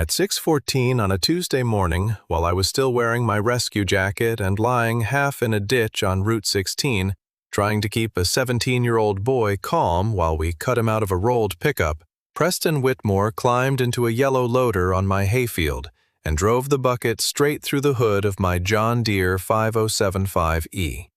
At 6:14 on a Tuesday morning, while I was still wearing my rescue jacket and lying half in a ditch on Route 16, trying to keep a 17-year-old boy calm while we cut him out of a rolled pickup, Preston Whitmore climbed into a yellow loader on my hayfield and drove the bucket straight through the hood of my John Deere 5075E.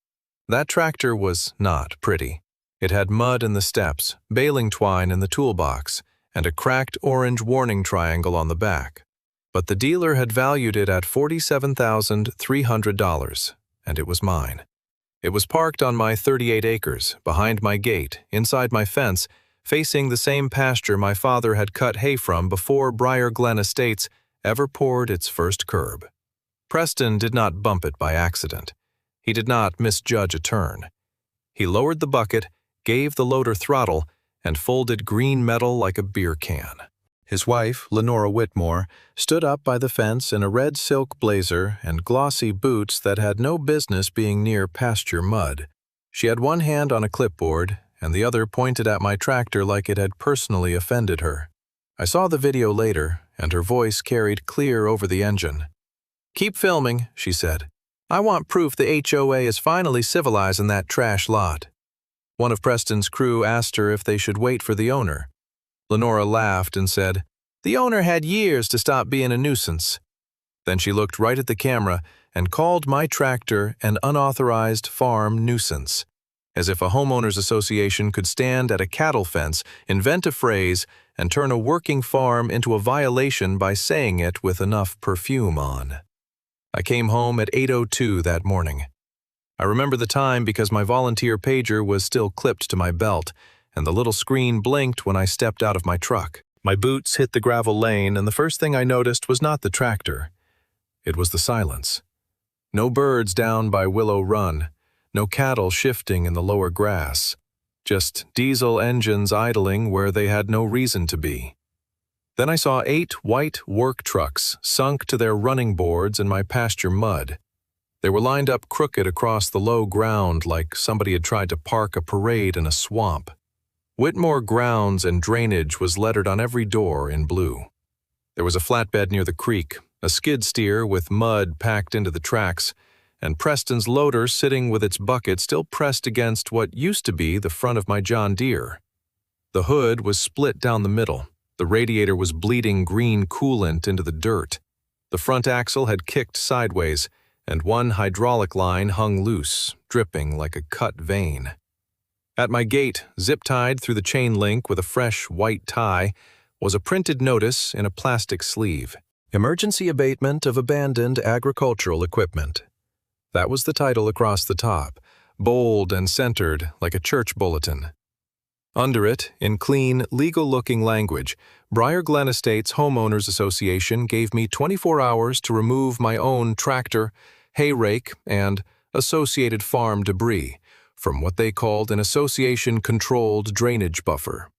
That tractor was not pretty. It had mud in the steps, baling twine in the toolbox, and a cracked orange warning triangle on the back. But the dealer had valued it at $47,300, and it was mine. It was parked on my 38 acres, behind my gate, inside my fence, facing the same pasture my father had cut hay from before Briar Glen Estates ever poured its first curb. Preston did not bump it by accident. He did not misjudge a turn. He lowered the bucket, gave the loader throttle, and folded green metal like a beer can. His wife, Lenora Whitmore, stood up by the fence in a red silk blazer and glossy boots that had no business being near pasture mud. She had one hand on a clipboard, and the other pointed at my tractor like it had personally offended her. I saw the video later, and her voice carried clear over the engine. "Keep filming," she said. "I want proof the HOA is finally civilizing that trash lot." One of Preston's crew asked her if they should wait for the owner. Lenora laughed and said, "The owner had years to stop being a nuisance." Then she looked right at the camera and called my tractor an unauthorized farm nuisance, as if a homeowners association could stand at a cattle fence, invent a phrase, and turn a working farm into a violation by saying it with enough perfume on. I came home at 8:02 that morning. I remember the time because my volunteer pager was still clipped to my belt, and the little screen blinked when I stepped out of my truck. My boots hit the gravel lane, and the first thing I noticed was not the tractor. It was the silence. No birds down by Willow Run, no cattle shifting in the lower grass, just diesel engines idling where they had no reason to be. Then I saw 8 white work trucks sunk to their running boards in my pasture mud. They were lined up crooked across the low ground like somebody had tried to park a parade in a swamp. Whitmore Grounds and Drainage was lettered on every door in blue. There was a flatbed near the creek, a skid steer with mud packed into the tracks, and Preston's loader sitting with its bucket still pressed against what used to be the front of my John Deere. The hood was split down the middle. The radiator was bleeding green coolant into the dirt. The front axle had kicked sideways, and one hydraulic line hung loose, dripping like a cut vein. At my gate, zip-tied through the chain link with a fresh white tie, was a printed notice in a plastic sleeve. "Emergency abatement of abandoned agricultural equipment." That was the title across the top, bold and centered like a church bulletin. Under it, in clean, legal-looking language, Briar Glen Estates Homeowners Association gave me 24 hours to remove my own tractor, hay rake, and associated farm debris from what they called an association-controlled drainage buffer.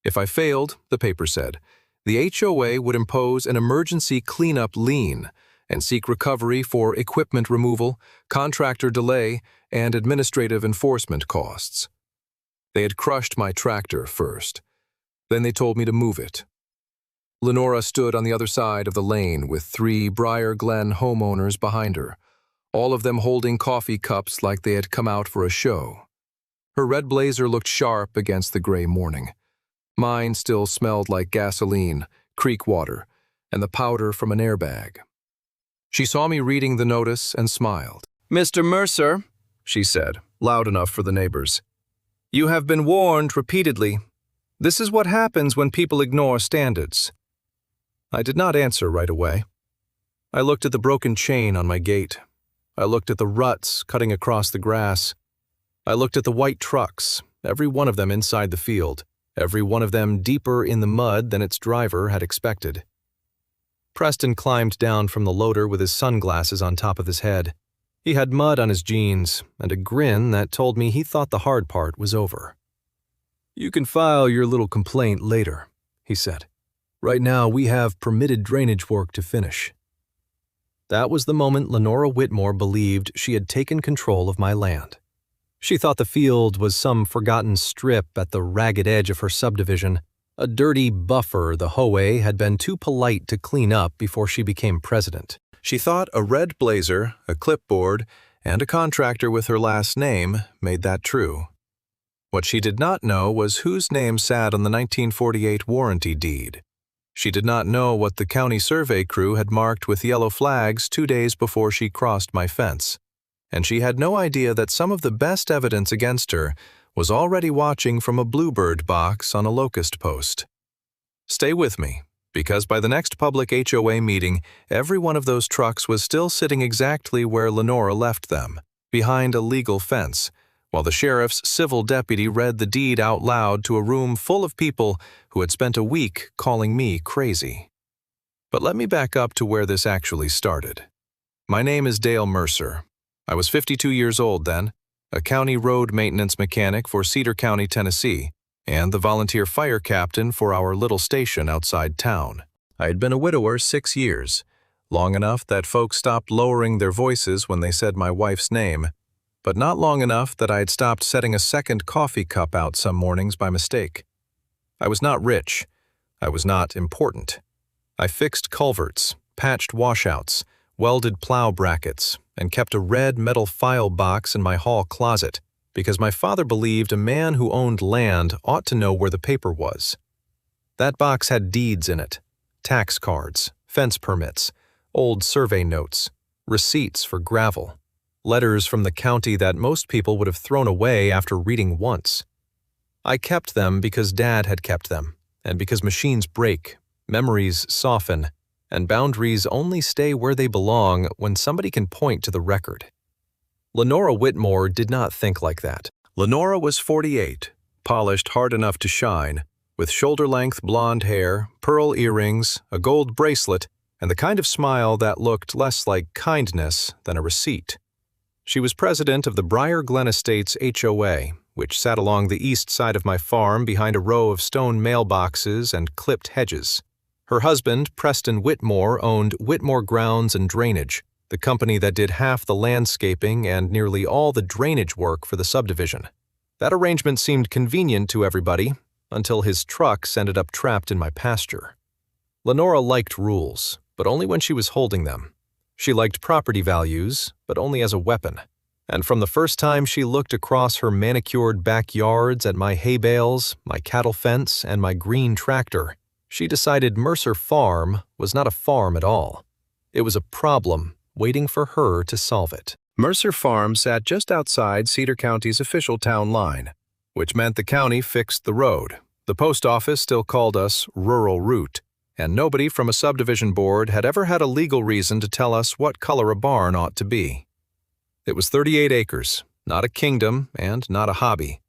If I failed, the paper said, the HOA would impose an emergency cleanup lien and seek recovery for equipment removal, contractor delay, and administrative enforcement costs. They had crushed my tractor first. Then they told me to move it. Lenora stood on the other side of the lane with 3 Briar Glen homeowners behind her, all of them holding coffee cups like they had come out for a show. Her red blazer looked sharp against the gray morning. Mine still smelled like gasoline, creek water, and the powder from an airbag. She saw me reading the notice and smiled. "Mr. Mercer," she said, loud enough for the neighbors, "you have been warned repeatedly. This is what happens when people ignore standards." I did not answer right away. I looked at the broken chain on my gate. I looked at the ruts cutting across the grass. I looked at the white trucks, every one of them inside the field, every one of them deeper in the mud than its driver had expected. Preston climbed down from the loader with his sunglasses on top of his head. He had mud on his jeans and a grin that told me he thought the hard part was over. "You can file your little complaint later," he said. "Right now we have permitted drainage work to finish." That was the moment Lenora Whitmore believed she had taken control of my land. She thought the field was some forgotten strip at the ragged edge of her subdivision, A dirty buffer the HOA had been too polite to clean up before she became president. She thought a red blazer, a clipboard, and a contractor with her last name made that true. What she did not know was whose name sat on the 1948 warranty deed. She did not know what the county survey crew had marked with yellow flags 2 days before she crossed my fence. And she had no idea that some of the best evidence against her was already watching from a bluebird box on a locust post. Stay with me, because by the next public HOA meeting, every one of those trucks was still sitting exactly where Lenora left them, behind a legal fence, while the sheriff's civil deputy read the deed out loud to a room full of people who had spent a week calling me crazy. But let me back up to where this actually started. My name is Dale Mercer. I was 52 years old then, a county road maintenance mechanic for Cedar County, Tennessee, and the volunteer fire captain for our little station outside town. I had been a widower 6 years, long enough that folks stopped lowering their voices when they said my wife's name, but not long enough that I had stopped setting a second coffee cup out some mornings by mistake. I was not rich. I was not important. I fixed culverts, patched washouts, welded plow brackets, and kept a red metal file box in my hall closet because my father believed a man who owned land ought to know where the paper was. That box had deeds in it, tax cards, fence permits, old survey notes, receipts for gravel, letters from the county that most people would have thrown away after reading once. I kept them because Dad had kept them, and because machines break, memories soften, and boundaries only stay where they belong when somebody can point to the record. Lenora Whitmore did not think like that. Lenora was 48, polished hard enough to shine, with shoulder-length blonde hair, pearl earrings, a gold bracelet, and the kind of smile that looked less like kindness than a receipt. She was president of the Briar Glen Estates HOA, which sat along the east side of my farm behind a row of stone mailboxes and clipped hedges. Her husband, Preston Whitmore, owned Whitmore Grounds and Drainage, the company that did half the landscaping and nearly all the drainage work for the subdivision. That arrangement seemed convenient to everybody, until his trucks ended up trapped in my pasture. Lenora liked rules, but only when she was holding them. She liked property values, but only as a weapon. And from the first time she looked across her manicured backyards at my hay bales, my cattle fence, and my green tractor, she decided Mercer Farm was not a farm at all. It was a problem waiting for her to solve it. Mercer Farm sat just outside Cedar County's official town line, which meant the county fixed the road. The post office still called us Rural Route, and nobody from a subdivision board had ever had a legal reason to tell us what color a barn ought to be. It was 38 acres, not a kingdom and not a hobby.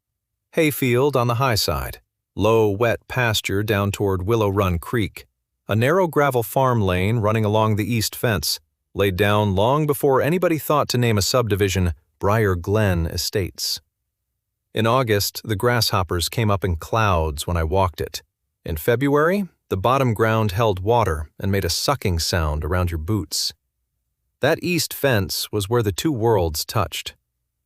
Hayfield on the high side, low, wet pasture down toward Willow Run Creek, a narrow gravel farm lane running along the east fence, laid down long before anybody thought to name a subdivision Briar Glen Estates. In August, the grasshoppers came up in clouds when I walked it. In February, the bottom ground held water and made a sucking sound around your boots. That east fence was where the two worlds touched.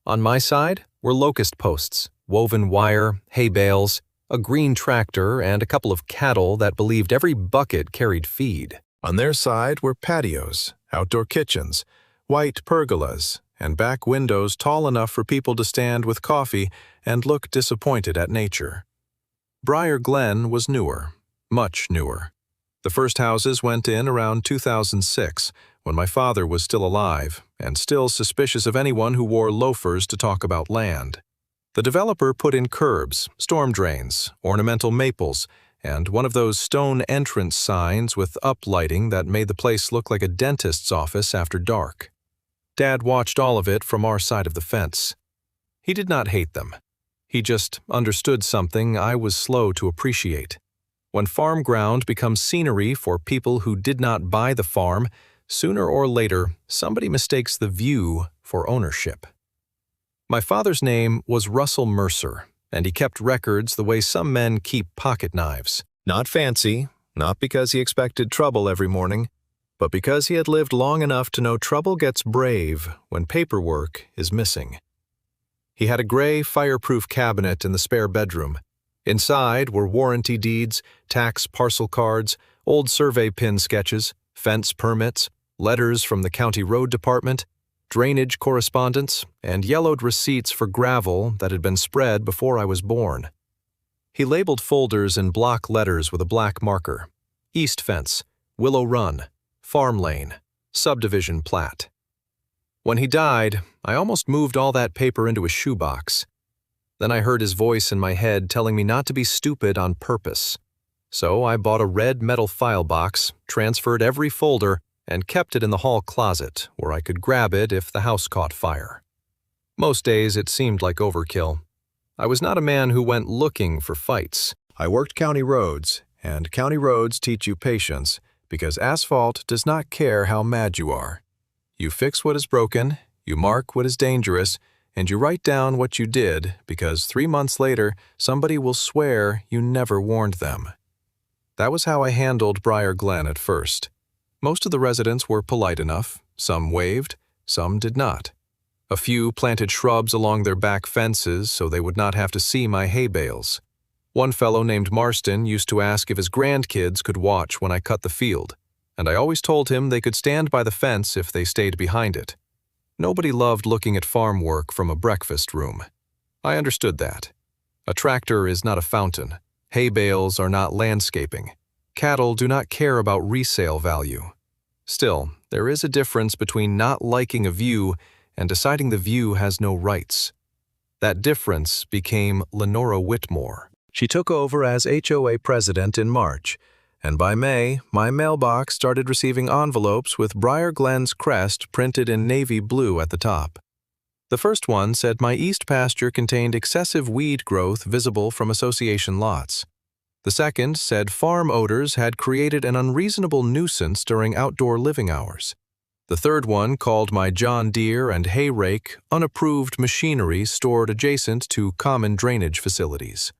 On my side were locust posts, woven wire, hay bales, a green tractor, and a couple of cattle that believed every bucket carried feed. On their side were patios, outdoor kitchens, white pergolas, and back windows tall enough for people to stand with coffee and look disappointed at nature. Briar Glen was newer, much newer. The first houses went in around 2006, when my father was still alive and still suspicious of anyone who wore loafers to talk about land. The developer put in curbs, storm drains, ornamental maples, and one of those stone entrance signs with uplighting that made the place look like a dentist's office after dark. Dad watched all of it from our side of the fence. He did not hate them. He just understood something I was slow to appreciate. When farm ground becomes scenery for people who did not buy the farm, sooner or later, somebody mistakes the view for ownership. My father's name was Russell Mercer, and he kept records the way some men keep pocket knives. Not fancy, not because he expected trouble every morning, but because he had lived long enough to know trouble gets brave when paperwork is missing. He had a gray, fireproof cabinet in the spare bedroom. Inside were warranty deeds, tax parcel cards, old survey pin sketches, fence permits, letters from the county road department, drainage correspondence, and yellowed receipts for gravel that had been spread before I was born. He labeled folders in block letters with a black marker: East Fence, Willow Run, Farm Lane, Subdivision Plat. When he died, I almost moved all that paper into a shoebox. Then I heard his voice in my head telling me not to be stupid on purpose. So I bought a red metal file box, transferred every folder, and kept it in the hall closet where I could grab it if the house caught fire. Most days it seemed like overkill. I was not a man who went looking for fights. I worked county roads, and county roads teach you patience because asphalt does not care how mad you are. You fix what is broken, you mark what is dangerous, and you write down what you did because 3 months later somebody will swear you never warned them. That was how I handled Briar Glen at first. Most of the residents were polite enough. Some waved, some did not. A few planted shrubs along their back fences so they would not have to see my hay bales. One fellow named Marston used to ask if his grandkids could watch when I cut the field, and I always told him they could stand by the fence if they stayed behind it. Nobody loved looking at farm work from a breakfast room. I understood that. A tractor is not a fountain. Hay bales are not landscaping. Cattle do not care about resale value. Still, there is a difference between not liking a view and deciding the view has no rights. That difference became Lenora Whitmore. She took over as HOA president in March, and by May, my mailbox started receiving envelopes with Briar Glen's crest printed in navy blue at the top. The first one said my east pasture contained excessive weed growth visible from association lots. The second said farm odors had created an unreasonable nuisance during outdoor living hours. The third one called my John Deere and hay rake unapproved machinery stored adjacent to common drainage facilities.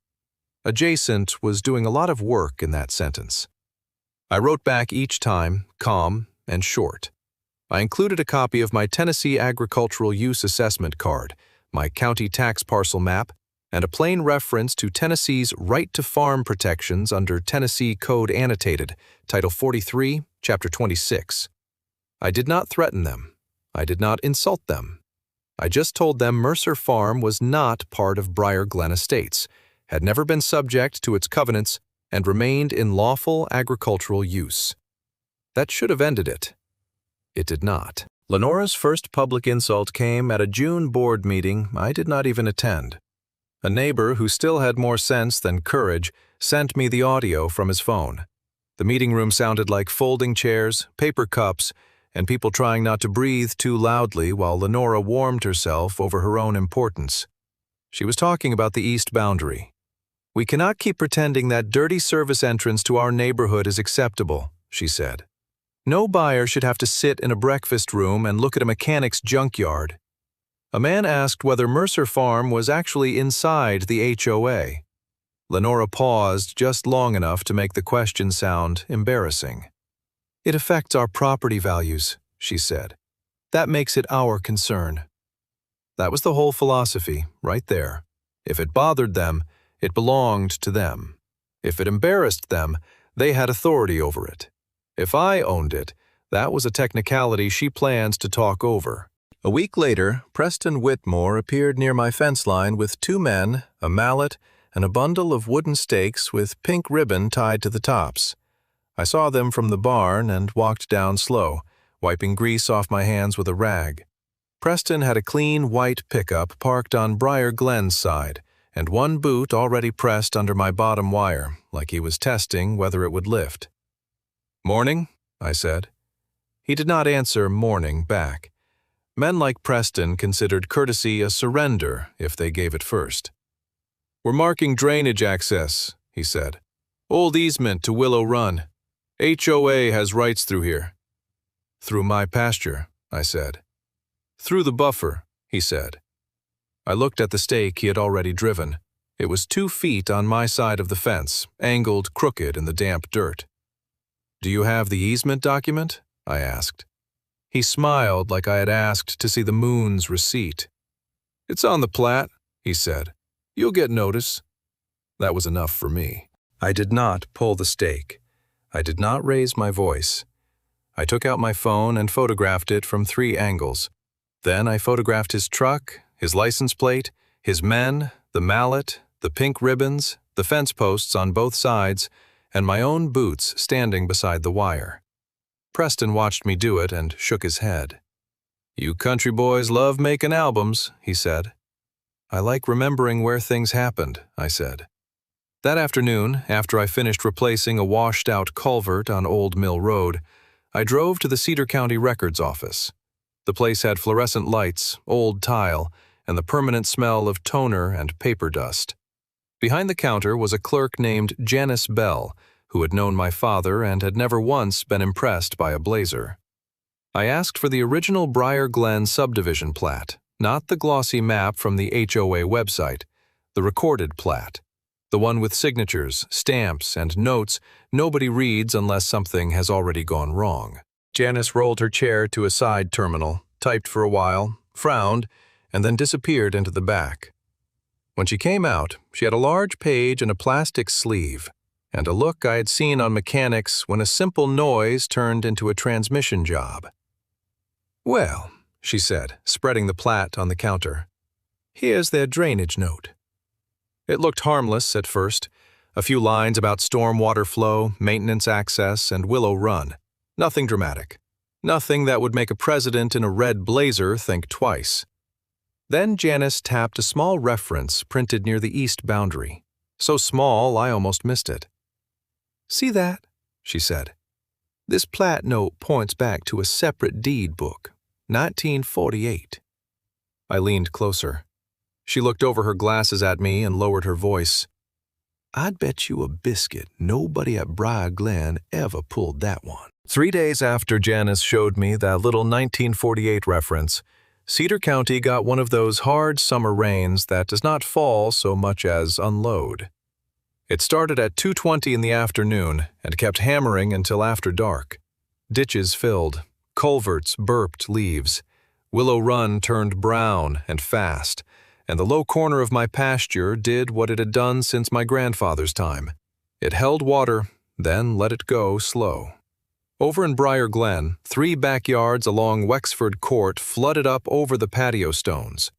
Adjacent was doing a lot of work in that sentence. I wrote back each time, calm and short. I included a copy of my Tennessee Agricultural Use Assessment card, my county tax parcel map, and a plain reference to Tennessee's right to farm protections under Tennessee Code Annotated, Title 43, Chapter 26. I did not threaten them. I did not insult them. I just told them Mercer Farm was not part of Briar Glen Estates, had never been subject to its covenants, and remained in lawful agricultural use. That should have ended it. It did not. Lenora's first public insult came at a June board meeting I did not even attend. A neighbor who still had more sense than courage sent me the audio from his phone. The meeting room sounded like folding chairs, paper cups, and people trying not to breathe too loudly while Lenora warmed herself over her own importance. She was talking about the east boundary. "We cannot keep pretending that dirty service entrance to our neighborhood is acceptable," she said. "No buyer should have to sit in a breakfast room and look at a mechanic's junkyard." A man asked whether Mercer Farm was actually inside the HOA. Lenora paused just long enough to make the question sound embarrassing. "It affects our property values," she said. "That makes it our concern." That was the whole philosophy, right there. If it bothered them, it belonged to them. If it embarrassed them, they had authority over it. If I owned it, that was a technicality she planned to talk over. A week later, Preston Whitmore appeared near my fence line with 2 men, a mallet, and a bundle of wooden stakes with pink ribbon tied to the tops. I saw them from the barn and walked down slow, wiping grease off my hands with a rag. Preston had a clean white pickup parked on Briar Glen's side, and 1 boot already pressed under my bottom wire, like he was testing whether it would lift. "Morning," I said. He did not answer morning back. Men like Preston considered courtesy a surrender if they gave it first. "We're marking drainage access," he said. "Old easement to Willow Run. HOA has rights through here." "Through my pasture," I said. "Through the buffer," he said. I looked at the stake he had already driven. It was 2 feet on my side of the fence, angled crooked in the damp dirt. "Do you have the easement document?" I asked. He smiled like I had asked to see the moon's receipt. "It's on the plat," he said. "You'll get notice." That was enough for me. I did not pull the stake. I did not raise my voice. I took out my phone and photographed it from 3 angles. Then I photographed his truck, his license plate, his men, the mallet, the pink ribbons, the fence posts on both sides, and my own boots standing beside the wire. Preston watched me do it and shook his head. "You country boys love making albums," he said. "I like remembering where things happened," I said. That afternoon, after I finished replacing a washed-out culvert on Old Mill Road, I drove to the Cedar County Records office. The place had fluorescent lights, old tile, and the permanent smell of toner and paper dust. Behind the counter was a clerk named Janice Bell, who had known my father and had never once been impressed by a blazer. I asked for the original Briar Glen subdivision plat, not the glossy map from the HOA website, the recorded plat, the one with signatures, stamps, and notes nobody reads unless something has already gone wrong. Janice rolled her chair to a side terminal, typed for a while, frowned, and then disappeared into the back. When she came out, she had a large page and a plastic sleeve, and a look I had seen on mechanics when a simple noise turned into a transmission job. "Well," she said, spreading the plat on the counter, "here's their drainage note." It looked harmless at first, a few lines about storm water flow, maintenance access, and Willow Run. Nothing dramatic. Nothing that would make a president in a red blazer think twice. Then Janice tapped a small reference printed near the east boundary. So small I almost missed it. "See that?" she said. "This plat note points back to a separate deed book, 1948. I leaned closer. She looked over her glasses at me and lowered her voice. "I'd bet you a biscuit nobody at Briar Glen ever pulled that one." 3 days after Janice showed me that little 1948 reference, Cedar County got one of those hard summer rains that does not fall so much as unload. It started at 2:20 in the afternoon and kept hammering until after dark. Ditches filled, culverts burped leaves, Willow Run turned brown and fast, and the low corner of my pasture did what it had done since my grandfather's time. It held water, then let it go slow. Over in Briar Glen, 3 backyards along Wexford Court flooded up over the patio stones.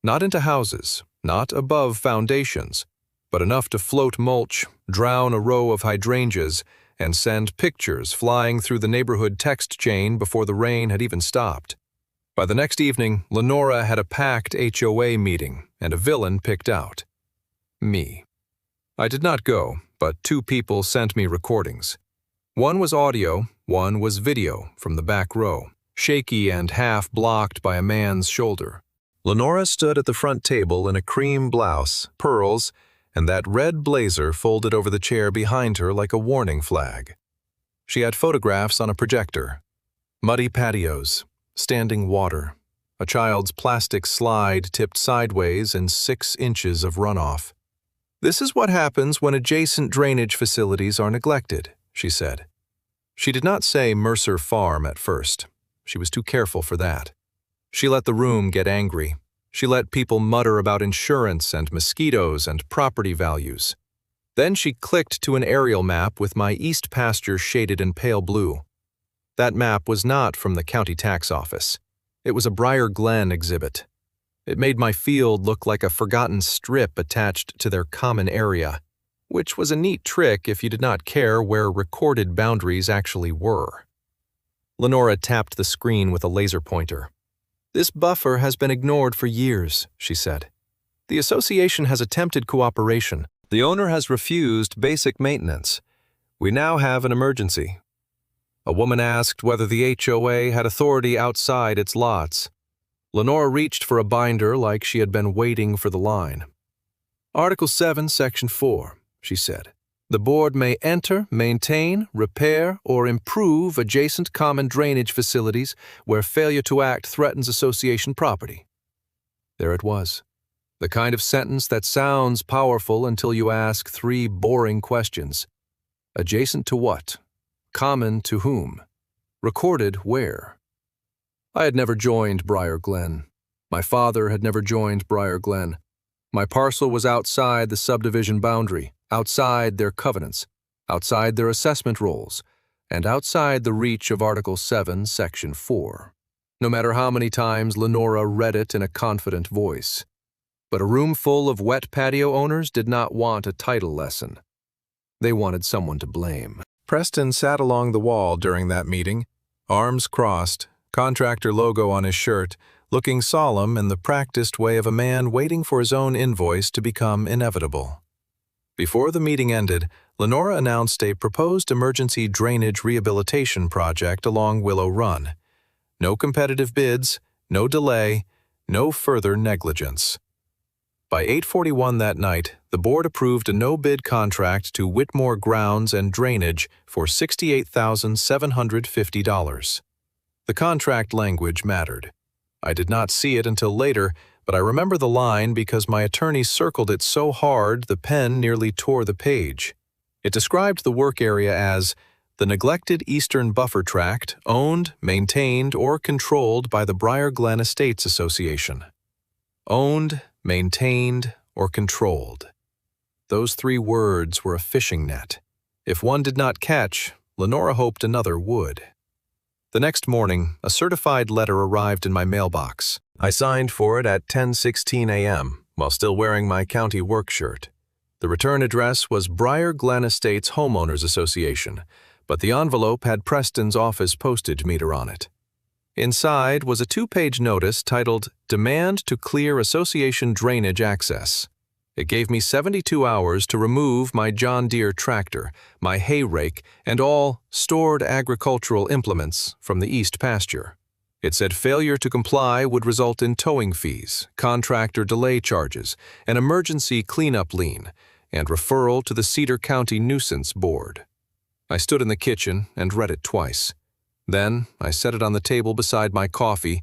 Not into houses, not above foundations, but enough to float mulch, drown a row of hydrangeas, and send pictures flying through the neighborhood text chain before the rain had even stopped. By the next evening, Lenora had a packed HOA meeting and a villain picked out. Me. I did not go, but 2 people sent me recordings. One was audio, one was video from the back row, shaky and half-blocked by a man's shoulder. Lenora stood at the front table in a cream blouse, pearls, and that red blazer folded over the chair behind her like a warning flag. She had photographs on a projector. Muddy patios, standing water, a child's plastic slide tipped sideways and 6 inches of runoff. "This is what happens when adjacent drainage facilities are neglected," she said. She did not say Mercer Farm at first. She was too careful for that. She let the room get angry. She let people mutter about insurance and mosquitoes and property values. Then she clicked to an aerial map with my east pasture shaded in pale blue. That map was not from the county tax office. It was a Briar Glen exhibit. It made my field look like a forgotten strip attached to their common area, which was a neat trick if you did not care where recorded boundaries actually were. Lenora tapped the screen with a laser pointer. "This buffer has been ignored for years," she said. "The association has attempted cooperation. The owner has refused basic maintenance. We now have an emergency." A woman asked whether the HOA had authority outside its lots. Lenora reached for a binder like she had been waiting for the line. "Article 7, Section 4, she said. "The board may enter, maintain, repair, or improve adjacent common drainage facilities where failure to act threatens association property." There it was. The kind of sentence that sounds powerful until you ask 3 boring questions. Adjacent to what? Common to whom? Recorded where? I had never joined Briar Glen. My father had never joined Briar Glen. My parcel was outside the subdivision boundary, outside their covenants, outside their assessment rolls, and outside the reach of Article 7, Section 4. No matter how many times Lenora read it in a confident voice. But a room full of wet patio owners did not want a title lesson. They wanted someone to blame. Preston sat along the wall during that meeting, arms crossed, contractor logo on his shirt, looking solemn in the practiced way of a man waiting for his own invoice to become inevitable. Before the meeting ended, Lenora announced a proposed emergency drainage rehabilitation project along Willow Run. No competitive bids, no delay, no further negligence. By 8:41 that night, the board approved a no-bid contract to Whitmore Grounds and Drainage for $68,750. The contract language mattered. I did not see it until later, but I remember the line because my attorney circled it so hard the pen nearly tore the page. It described the work area as the neglected eastern buffer tract owned, maintained, or controlled by the Briar Glen Estates Association. Owned, maintained, or controlled. Those three words were a fishing net. If one did not catch, Lenora hoped another would. The next morning, a certified letter arrived in my mailbox. I signed for it at 10:16 a.m. while still wearing my county work shirt. The return address was Briar Glen Estates Homeowners Association, but the envelope had Preston's office postage meter on it. Inside was a 2-page notice titled Demand to Clear Association Drainage Access. It gave me 72 hours to remove my John Deere tractor, my hay rake, and all stored agricultural implements from the east pasture. It said failure to comply would result in towing fees, contractor delay charges, an emergency cleanup lien, and referral to the Cedar County Nuisance Board. I stood in the kitchen and read it twice. Then I set it on the table beside my coffee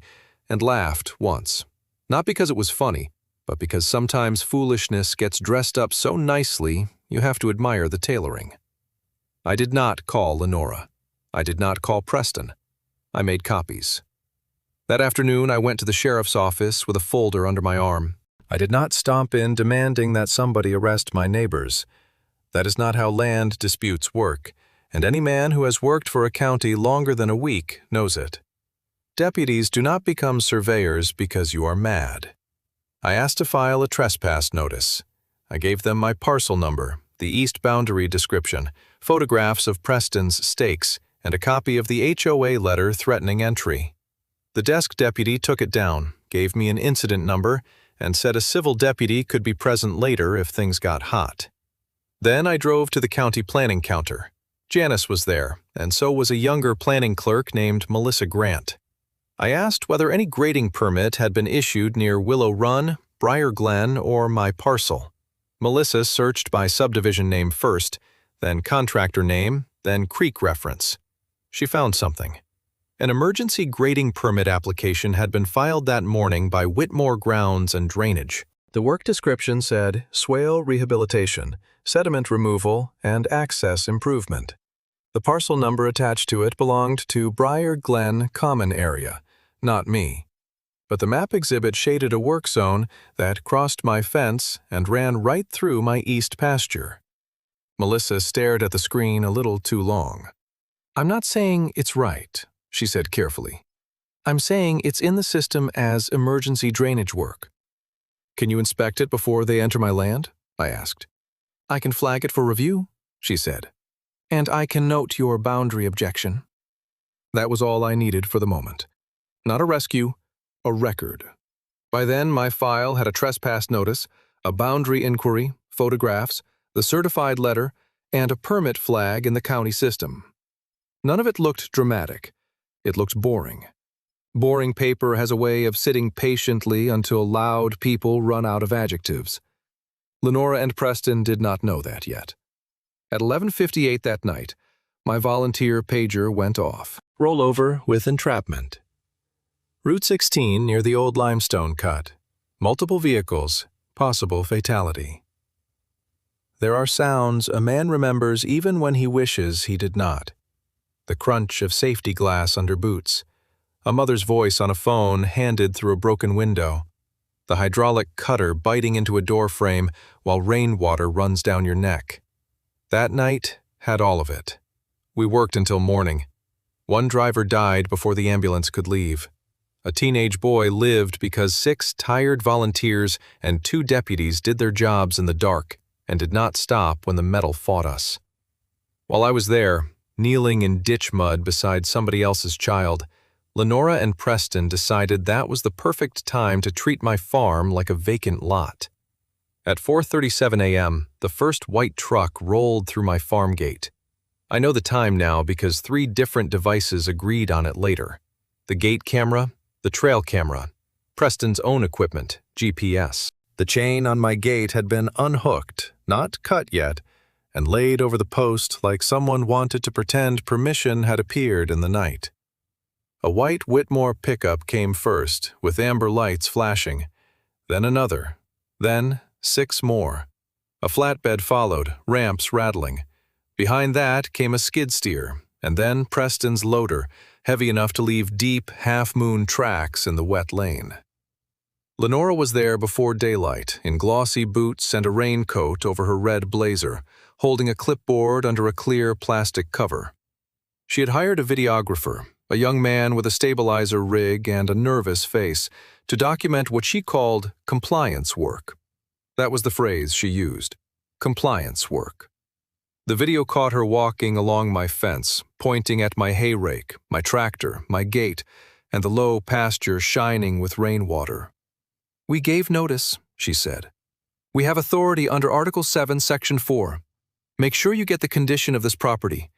and laughed once. Not because it was funny, but because sometimes foolishness gets dressed up so nicely you have to admire the tailoring. I did not call Lenora. I did not call Preston. I made copies. That afternoon I went to the sheriff's office with a folder under my arm. I did not stomp in demanding that somebody arrest my neighbors. That is not how land disputes work, and any man who has worked for a county longer than a week knows it. Deputies do not become surveyors because you are mad. I asked to file a trespass notice. I gave them my parcel number, the east boundary description, photographs of Preston's stakes, and a copy of the HOA letter threatening entry. The desk deputy took it down, gave me an incident number, and said a civil deputy could be present later if things got hot. Then I drove to the county planning counter. Janice was there, and so was a younger planning clerk named Melissa Grant. I asked whether any grading permit had been issued near Willow Run, Briar Glen, or my parcel. Melissa searched by subdivision name first, then contractor name, then creek reference. She found something. An emergency grading permit application had been filed that morning by Whitmore Grounds and Drainage. The work description said swale rehabilitation, sediment removal, and access improvement. The parcel number attached to it belonged to Briar Glen Common Area, not me. But the map exhibit shaded a work zone that crossed my fence and ran right through my east pasture. Melissa stared at the screen a little too long. "I'm not saying it's right," she said carefully. "I'm saying it's in the system as emergency drainage work." "Can you inspect it before they enter my land?" I asked. "I can flag it for review," she said. "And I can note your boundary objection." That was all I needed for the moment. Not a rescue, a record. By then, my file had a trespass notice, a boundary inquiry, photographs, the certified letter, and a permit flag in the county system. None of it looked dramatic. It looked boring. Boring paper has a way of sitting patiently until loud people run out of adjectives. Lenora and Preston did not know that yet. At 11:58 that night, my volunteer pager went off. Rollover with entrapment. Route 16 near the old limestone cut. Multiple vehicles, possible fatality. There are sounds a man remembers even when he wishes he did not. The crunch of safety glass under boots. A mother's voice on a phone handed through a broken window. the hydraulic cutter biting into a door frame while rainwater runs down your neck. That night had all of it. We worked until morning. One driver died before the ambulance could leave. A teenage boy lived because 6 tired volunteers and 2 deputies did their jobs in the dark and did not stop when the metal fought us. While I was there, kneeling in ditch mud beside somebody else's child, Lenora and Preston decided that was the perfect time to treat my farm like a vacant lot. At 4:37 a.m., the first white truck rolled through my farm gate. I know the time now because 3 different devices agreed on it later. The gate camera, the trail camera, Preston's own equipment, GPS. The chain on my gate had been unhooked, not cut yet, and laid over the post like someone wanted to pretend permission had appeared in the night. A white Whitmore pickup came first, with amber lights flashing, then another, then 6 more. A flatbed followed, ramps rattling. Behind that came a skid steer, and then Preston's loader, heavy enough to leave deep, half-moon tracks in the wet lane. Lenora was there before daylight, in glossy boots and a raincoat over her red blazer, holding a clipboard under a clear plastic cover. She had hired a videographer, a young man with a stabilizer rig and a nervous face, to document what she called compliance work. That was the phrase she used, compliance work. The video caught her walking along my fence, pointing at my hay rake, my tractor, my gate, and the low pasture shining with rainwater. "We gave notice," she said. "We have authority under Article 7, Section 4. Make sure you get the condition of this property.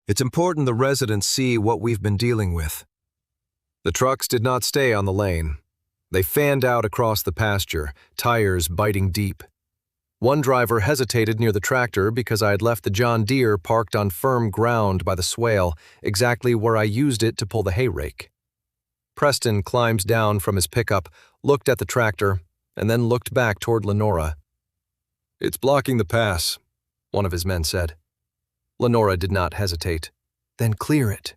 It's important the residents see what we've been dealing with." The trucks did not stay on the lane. They fanned out across the pasture, tires biting deep. One driver hesitated near the tractor because I had left the John Deere parked on firm ground by the swale, exactly where I used it to pull the hay rake. Preston climbed down from his pickup, looked at the tractor, and then looked back toward Lenora. "It's blocking the pass," one of his men said. Lenora did not hesitate. "Then clear it."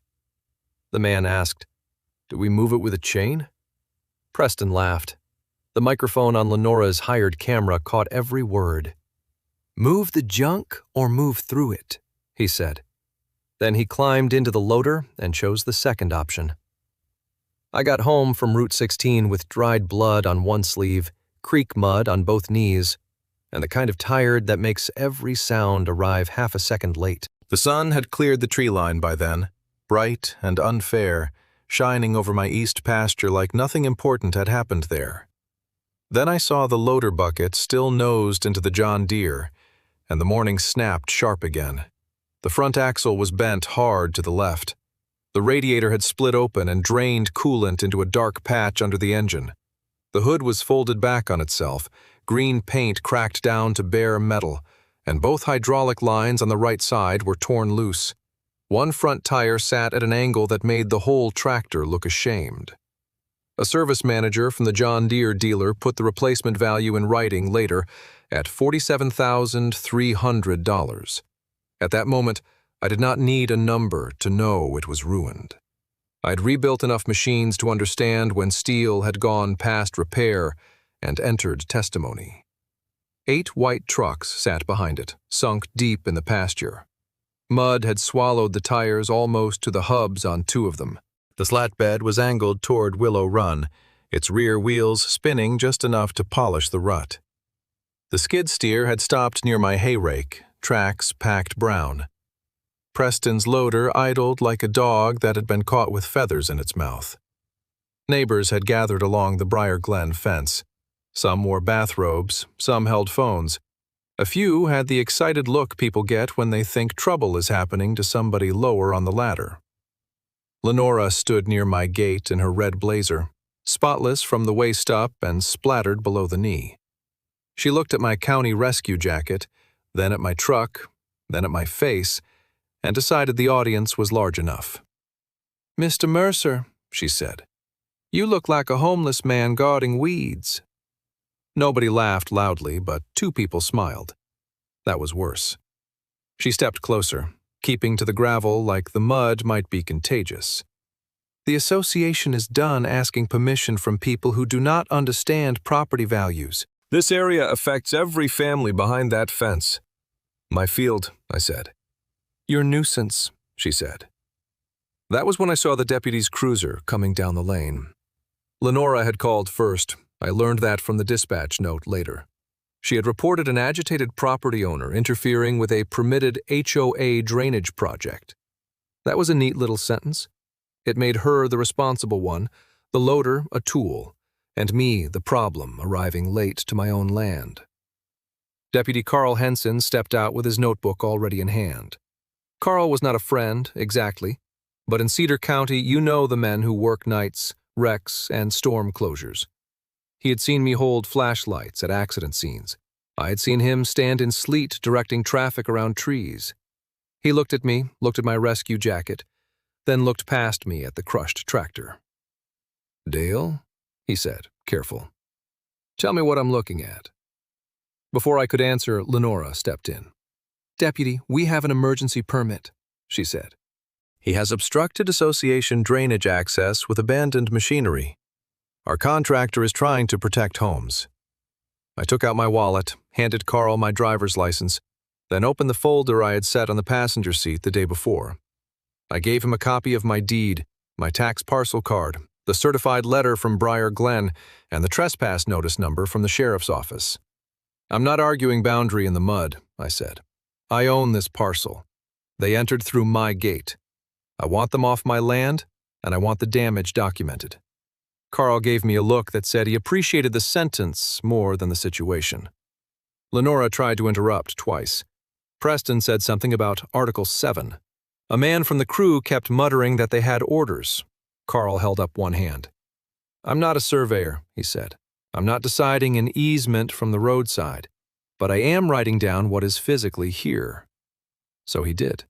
The man asked, "Do we move it with a chain?" Preston laughed. The microphone on Lenora's hired camera caught every word. "Move the junk or move through it," he said. Then he climbed into the loader and chose the second option. I got home from Route 16 with dried blood on one sleeve, creek mud on both knees, and the kind of tired that makes every sound arrive half a second late. The sun had cleared the tree line by then, bright and unfair, shining over my east pasture like nothing important had happened there. Then I saw the loader bucket still nosed into the John Deere, and the morning snapped sharp again. The front axle was bent hard to the left. The radiator had split open and drained coolant into a dark patch under the engine. The hood was folded back on itself, green paint cracked down to bare metal, and both hydraulic lines on the right side were torn loose. One front tire sat at an angle that made the whole tractor look ashamed. A service manager from the John Deere dealer put the replacement value in writing later at $47,300. At that moment, I did not need a number to know it was ruined. I'd rebuilt enough machines to understand when steel had gone past repair and entered testimony. 8 white trucks sat behind it, sunk deep in the pasture. Mud had swallowed the tires almost to the hubs on 2 of them. The flatbed was angled toward Willow Run, its rear wheels spinning just enough to polish the rut. The skid steer had stopped near my hay rake, tracks packed brown. Preston's loader idled like a dog that had been caught with feathers in its mouth. Neighbors had gathered along the Briar Glen fence. Some wore bathrobes, some held phones. A few had the excited look people get when they think trouble is happening to somebody lower on the ladder. Lenora stood near my gate in her red blazer, spotless from the waist up and splattered below the knee. She looked at my county rescue jacket, then at my truck, then at my face, and decided the audience was large enough. "Mr. Mercer," she said, "you look like a homeless man guarding weeds." Nobody laughed loudly, but 2 people smiled. That was worse. She stepped closer, keeping to the gravel like the mud might be contagious. The association is done asking permission from people who do not understand property values. This area affects every family behind that fence. My field, I said. Your nuisance, she said. That was when I saw the deputy's cruiser coming down the lane. Lenora had called first. I learned that from the dispatch note later. She had reported an agitated property owner interfering with a permitted HOA drainage project. That was a neat little sentence. It made her the responsible one, the loader a tool, and me the problem arriving late to my own land. Deputy Carl Henson stepped out with his notebook already in hand. Carl was not a friend, exactly, but in Cedar County you know the men who work nights, wrecks, and storm closures. He had seen me hold flashlights at accident scenes. I had seen him stand in sleet directing traffic around trees. He looked at me, looked at my rescue jacket, then looked past me at the crushed tractor. "Dale," he said, careful. "Tell me what I'm looking at." Before I could answer, Lenora stepped in. "Deputy, we have an emergency permit," she said. "He has obstructed association drainage access with abandoned machinery. Our contractor is trying to protect homes." I took out my wallet, handed Carl my driver's license, then opened the folder I had set on the passenger seat the day before. I gave him a copy of my deed, my tax parcel card, the certified letter from Briar Glen, and the trespass notice number from the sheriff's office. "I'm not arguing boundary in the mud," I said. "I own this parcel. They entered through my gate. I want them off my land, and I want the damage documented." Carl gave me a look that said he appreciated the sentence more than the situation. Lenora tried to interrupt twice. Preston said something about Article 7. A man from the crew kept muttering that they had orders. Carl held up one hand. "I'm not a surveyor," he said. "I'm not deciding an easement from the roadside, but I am writing down what is physically here." So he did.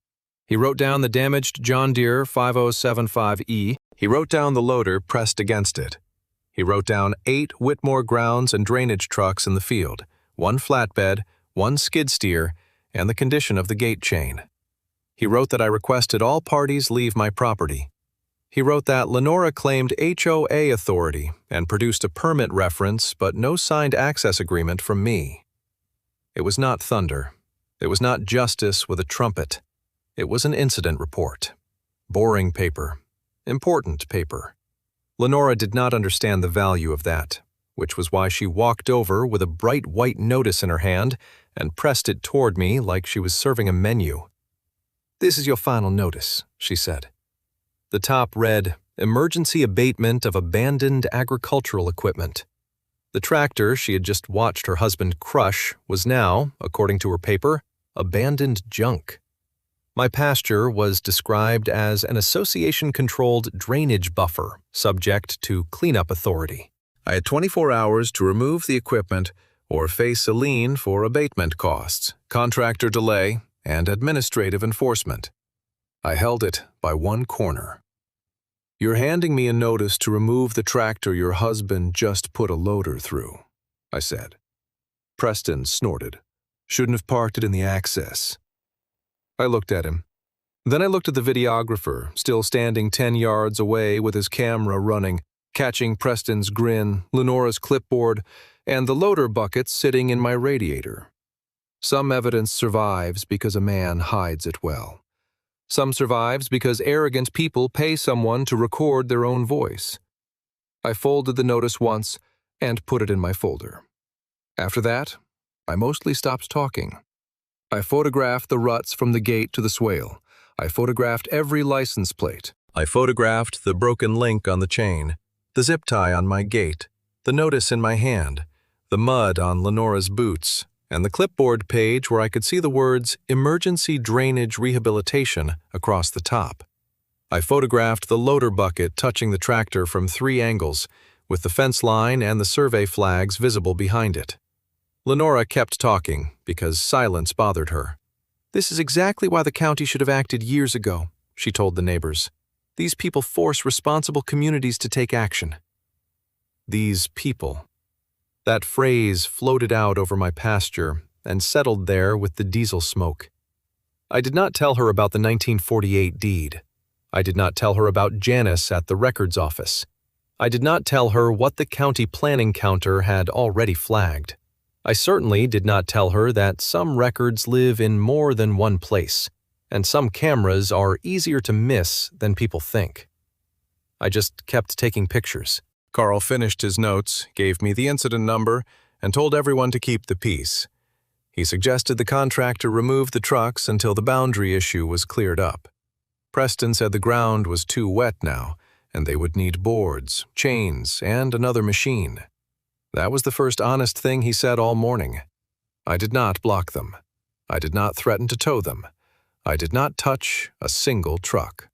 He wrote down the damaged John Deere 5075E. He wrote down the loader pressed against it. He wrote down 8 Whitmore grounds and drainage trucks in the field, 1 flatbed, 1 skid steer, and the condition of the gate chain. He wrote that I requested all parties leave my property. He wrote that Lenora claimed HOA authority and produced a permit reference but no signed access agreement from me. It was not thunder. It was not justice with a trumpet. It was an incident report. Boring paper. Important paper. Lenora did not understand the value of that, which was why she walked over with a bright white notice in her hand and pressed it toward me like she was serving a menu. "This is your final notice," she said. The top read, "Emergency abatement of abandoned agricultural equipment." The tractor she had just watched her husband crush was now, according to her paper, abandoned junk. My pasture was described as an association-controlled drainage buffer, subject to cleanup authority. I had 24 hours to remove the equipment or face a lien for abatement costs, contractor delay, and administrative enforcement. I held it by one corner. "You're handing me a notice to remove the tractor your husband just put a loader through," I said. Preston snorted. "Shouldn't have parked it in the access." I looked at him. Then I looked at the videographer, still standing 10 yards away with his camera running, catching Preston's grin, Lenora's clipboard, and the loader bucket sitting in my radiator. Some evidence survives because a man hides it well. Some survives because arrogant people pay someone to record their own voice. I folded the notice once and put it in my folder. After that, I mostly stopped talking. I photographed the ruts from the gate to the swale. I photographed every license plate. I photographed the broken link on the chain, the zip tie on my gate, the notice in my hand, the mud on Lenora's boots, and the clipboard page where I could see the words "Emergency Drainage Rehabilitation" across the top. I photographed the loader bucket touching the tractor from 3 angles, with the fence line and the survey flags visible behind it. Lenora kept talking because silence bothered her. "This is exactly why the county should have acted years ago," she told the neighbors. "These people force responsible communities to take action." These people. That phrase floated out over my pasture and settled there with the diesel smoke. I did not tell her about the 1948 deed. I did not tell her about Janice at the records office. I did not tell her what the county planning counter had already flagged. I certainly did not tell her that some records live in more than one place, and some cameras are easier to miss than people think. I just kept taking pictures. Carl finished his notes, gave me the incident number, and told everyone to keep the peace. He suggested the contractor remove the trucks until the boundary issue was cleared up. Preston said the ground was too wet now, and they would need boards, chains, and another machine. That was the first honest thing he said all morning. I did not block them. I did not threaten to tow them. I did not touch a single truck.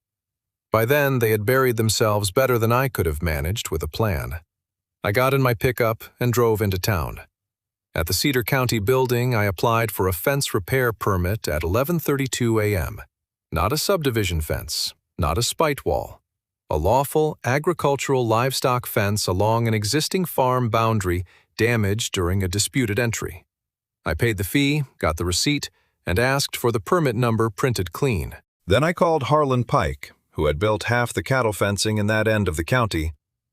By then, they had buried themselves better than I could have managed with a plan. I got in my pickup and drove into town. At the Cedar County building, I applied for a fence repair permit at 11:32 a.m. Not a subdivision fence, not a spite wall. A lawful agricultural livestock fence along an existing farm boundary damaged during a disputed entry. I paid the fee, got the receipt, and asked for the permit number printed clean. Then I called Harlan Pike, who had built half the cattle fencing in that end of the county,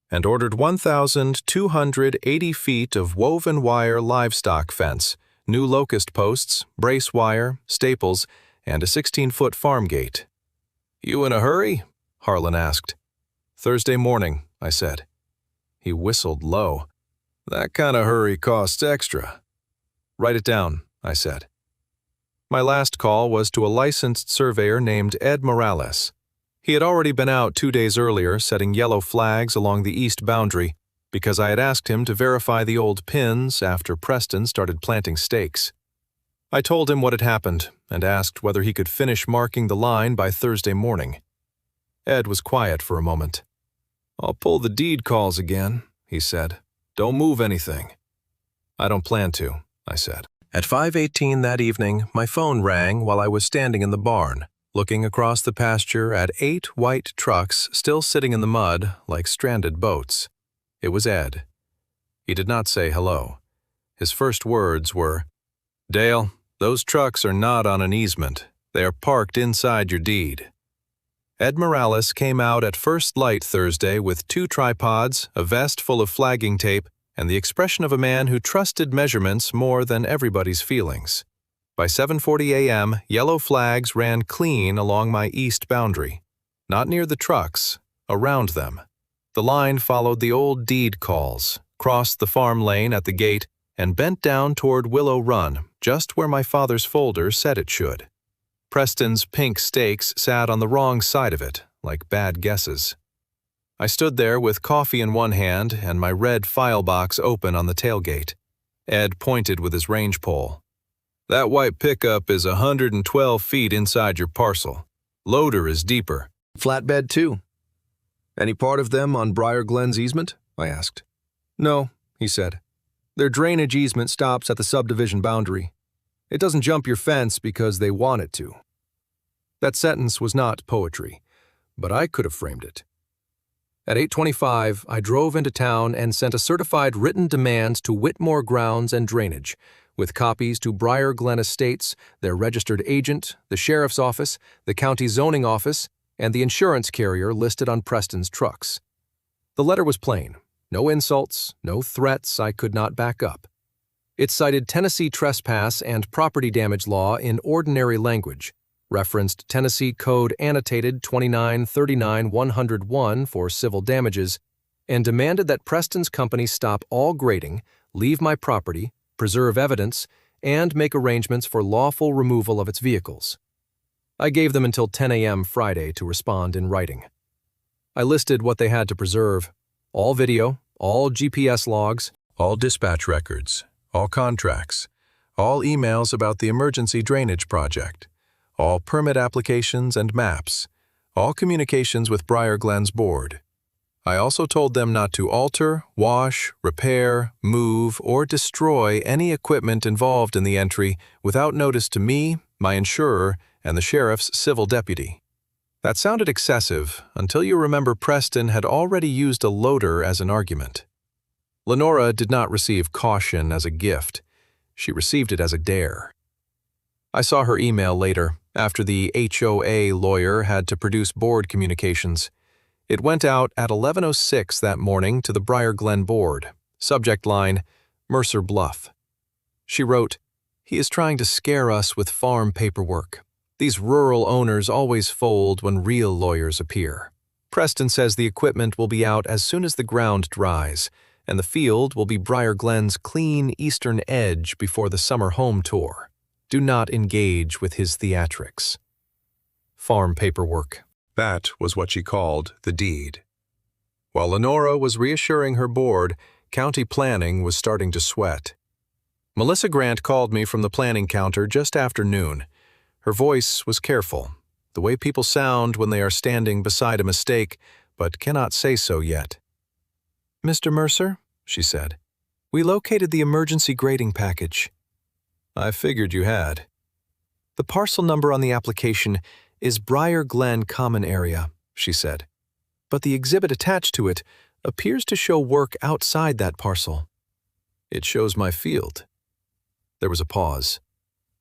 and ordered 1,280 feet of woven wire livestock fence, new locust posts, brace wire, staples, and a 16-foot farm gate. "You in a hurry?" Harlan asked. "Thursday morning," I said. He whistled low. "That kind of hurry costs extra." "Write it down," I said. My last call was to a licensed surveyor named Ed Morales. He had already been out 2 days earlier setting yellow flags along the east boundary because I had asked him to verify the old pins after Preston started planting stakes. I told him what had happened and asked whether he could finish marking the line by Thursday morning. Ed was quiet for a moment. "I'll pull the deed calls again," he said. "Don't move anything." "I don't plan to," I said. At 5:18 that evening, my phone rang while I was standing in the barn, looking across the pasture at 8 white trucks still sitting in the mud like stranded boats. It was Ed. He did not say hello. His first words were, "Dale, those trucks are not on an easement. They are parked inside your deed." Ed Morales came out at first light Thursday with 2 tripods, a vest full of flagging tape, and the expression of a man who trusted measurements more than everybody's feelings. By 7:40 a.m., yellow flags ran clean along my east boundary. Not near the trucks, around them. The line followed the old deed calls, crossed the farm lane at the gate, and bent down toward Willow Run, just where my father's folder said it should. Preston's pink stakes sat on the wrong side of it, like bad guesses. I stood there with coffee in one hand and my red file box open on the tailgate. Ed pointed with his range pole. "That white pickup is 112 feet inside your parcel. Loader is deeper." "Flatbed, too. Any part of them on Briar Glen's easement?" I asked. "No," he said. "Their drainage easement stops at the subdivision boundary. It doesn't jump your fence because they want it to." That sentence was not poetry, but I could have framed it. At 8:25, I drove into town and sent a certified written demand to Whitmore Grounds and Drainage, with copies to Briar Glen Estates, their registered agent, the sheriff's office, the county zoning office, and the insurance carrier listed on Preston's trucks. The letter was plain. No insults, no threats I could not back up. It cited Tennessee trespass and property damage law in ordinary language, referenced Tennessee Code Annotated 2939-101 for civil damages, and demanded that Preston's company stop all grading, leave my property, preserve evidence, and make arrangements for lawful removal of its vehicles. I gave them until 10 a.m. Friday to respond in writing. I listed what they had to preserve: all video, all GPS logs, all dispatch records, all contracts, all emails about the emergency drainage project, all permit applications and maps, all communications with Briar Glen's board. I also told them not to alter, wash, repair, move, or destroy any equipment involved in the entry without notice to me, my insurer, and the sheriff's civil deputy. That sounded excessive until you remember Preston had already used a loader as an argument. Lenora did not receive caution as a gift. She received it as a dare. I saw her email later, after the HOA lawyer had to produce board communications. It went out at 11:06 that morning to the Briar Glen board. Subject line, Mercer Bluff. She wrote, "He is trying to scare us with farm paperwork. These rural owners always fold when real lawyers appear. Preston says the equipment will be out as soon as the ground dries, and the field will be Briar Glen's clean eastern edge before the summer home tour. Do not engage with his theatrics." Farm paperwork. That was what she called the deed. While Lenora was reassuring her board, county planning was starting to sweat. Melissa Grant called me from the planning counter just after noon. Her voice was careful, the way people sound when they are standing beside a mistake, but cannot say so yet. "Mr. Mercer," she said, "we located the emergency grading package." "I figured you had." "The parcel number on the application is Briar Glen Common Area," she said, "but the exhibit attached to it appears to show work outside that parcel." "It shows my field." There was a pause.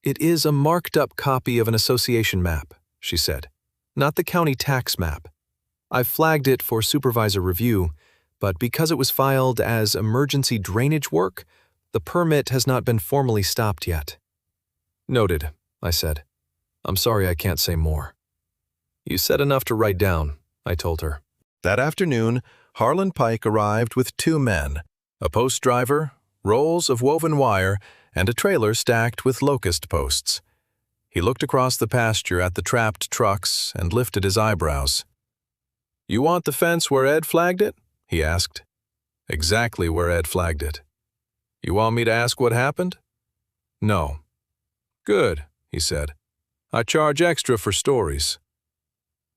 "It is a marked-up copy of an association map," she said, "not the county tax map. I've flagged it for supervisor review, but because it was filed as emergency drainage work, the permit has not been formally stopped yet." "Noted," I said. "I'm sorry I can't say more." "You said enough to write down," I told her. That afternoon, Harlan Pike arrived with 2 men, a post driver, rolls of woven wire, and a trailer stacked with locust posts. He looked across the pasture at the trapped trucks and lifted his eyebrows. "You want the fence where Ed flagged it?" he asked. "Exactly where Ed flagged it." "You want me to ask what happened?" "No." "Good," he said. "I charge extra for stories."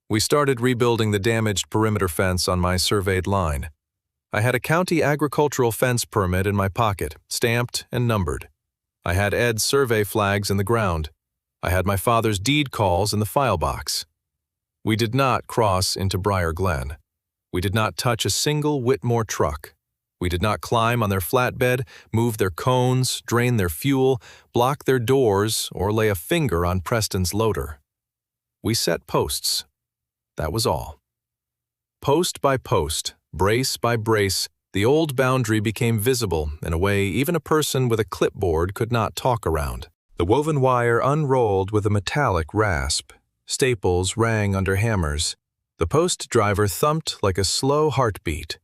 We started rebuilding the damaged perimeter fence on my surveyed line. I had a county agricultural fence permit in my pocket, stamped and numbered. I had Ed's survey flags in the ground. I had my father's deed calls in the file box. We did not cross into Briar Glen. We did not touch a single Whitmore truck. We did not climb on their flatbed, move their cones, drain their fuel, block their doors, or lay a finger on Preston's loader. We set posts. That was all. Post by post, brace by brace, the old boundary became visible in a way even a person with a clipboard could not talk around. The woven wire unrolled with a metallic rasp. Staples rang under hammers. The post driver thumped like a slow heartbeat.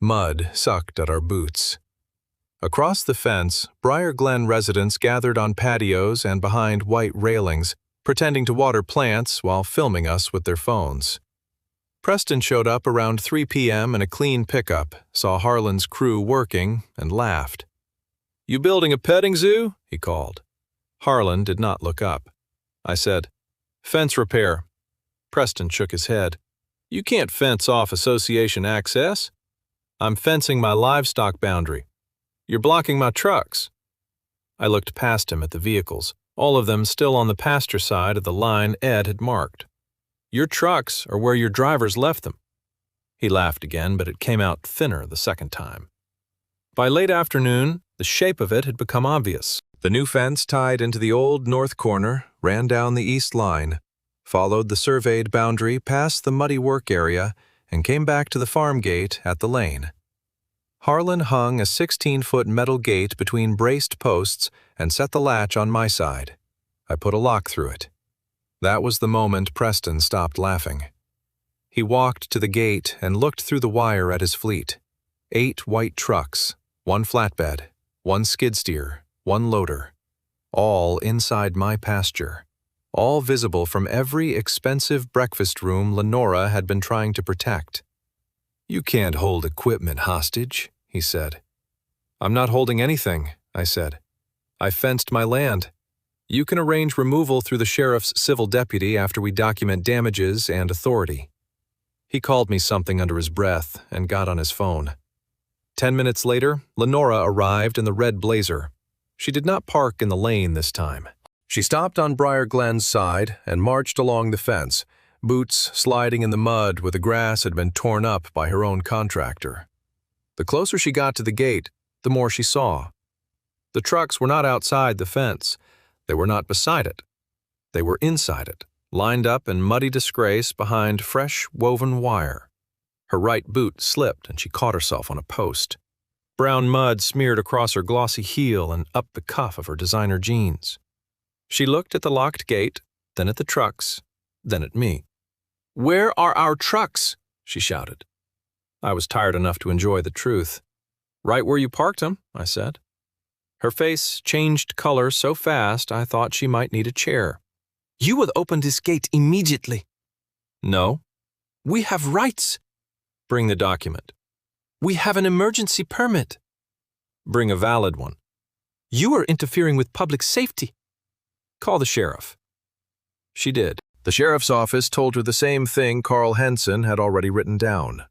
Mud sucked at our boots. Across the fence, Briar Glen residents gathered on patios and behind white railings, pretending to water plants while filming us with their phones. Preston showed up around 3 p.m. in a clean pickup, saw Harlan's crew working, and laughed. "You building a petting zoo?" he called. Harlan did not look up. I said, "Fence repair." Preston shook his head. "You can't fence off association access." "I'm fencing my livestock boundary. You're blocking my trucks." I looked past him at the vehicles, all of them still on the pasture side of the line Ed had marked. "Your trucks are where your drivers left them." He laughed again, but it came out thinner the second time. By late afternoon, the shape of it had become obvious. The new fence tied into the old north corner, ran down the east line, followed the surveyed boundary past the muddy work area, and came back to the farm gate at the lane. Harlan hung a 16-foot metal gate between braced posts and set the latch on my side. I put a lock through it. That was the moment Preston stopped laughing. He walked to the gate and looked through the wire at his fleet. 8 white trucks, 1 flatbed, 1 skid steer, 1 loader, all inside my pasture, all visible from every expensive breakfast room Lenora had been trying to protect. "You can't hold equipment hostage," he said. "I'm not holding anything," I said. "I fenced my land. You can arrange removal through the sheriff's civil deputy after we document damages and authority." He called me something under his breath and got on his phone. 10 minutes later, Lenora arrived in the red Blazer. She did not park in the lane this time. She stopped on Briar Glen's side and marched along the fence, boots sliding in the mud where the grass had been torn up by her own contractor. The closer she got to the gate, the more she saw. The trucks were not outside the fence. They were not beside it. They were inside it, lined up in muddy disgrace behind fresh woven wire. Her right boot slipped and she caught herself on a post. Brown mud smeared across her glossy heel and up the cuff of her designer jeans. She looked at the locked gate, then at the trucks, then at me. "Where are our trucks?" she shouted. I was tired enough to enjoy the truth. "Right where you parked them," I said. Her face changed color so fast I thought she might need a chair. "You will open this gate immediately." "No." "We have rights." "Bring the document." "We have an emergency permit." "Bring a valid one." "You are interfering with public safety." "Call the sheriff." She did. The sheriff's office told her the same thing Carl Henson had already written down.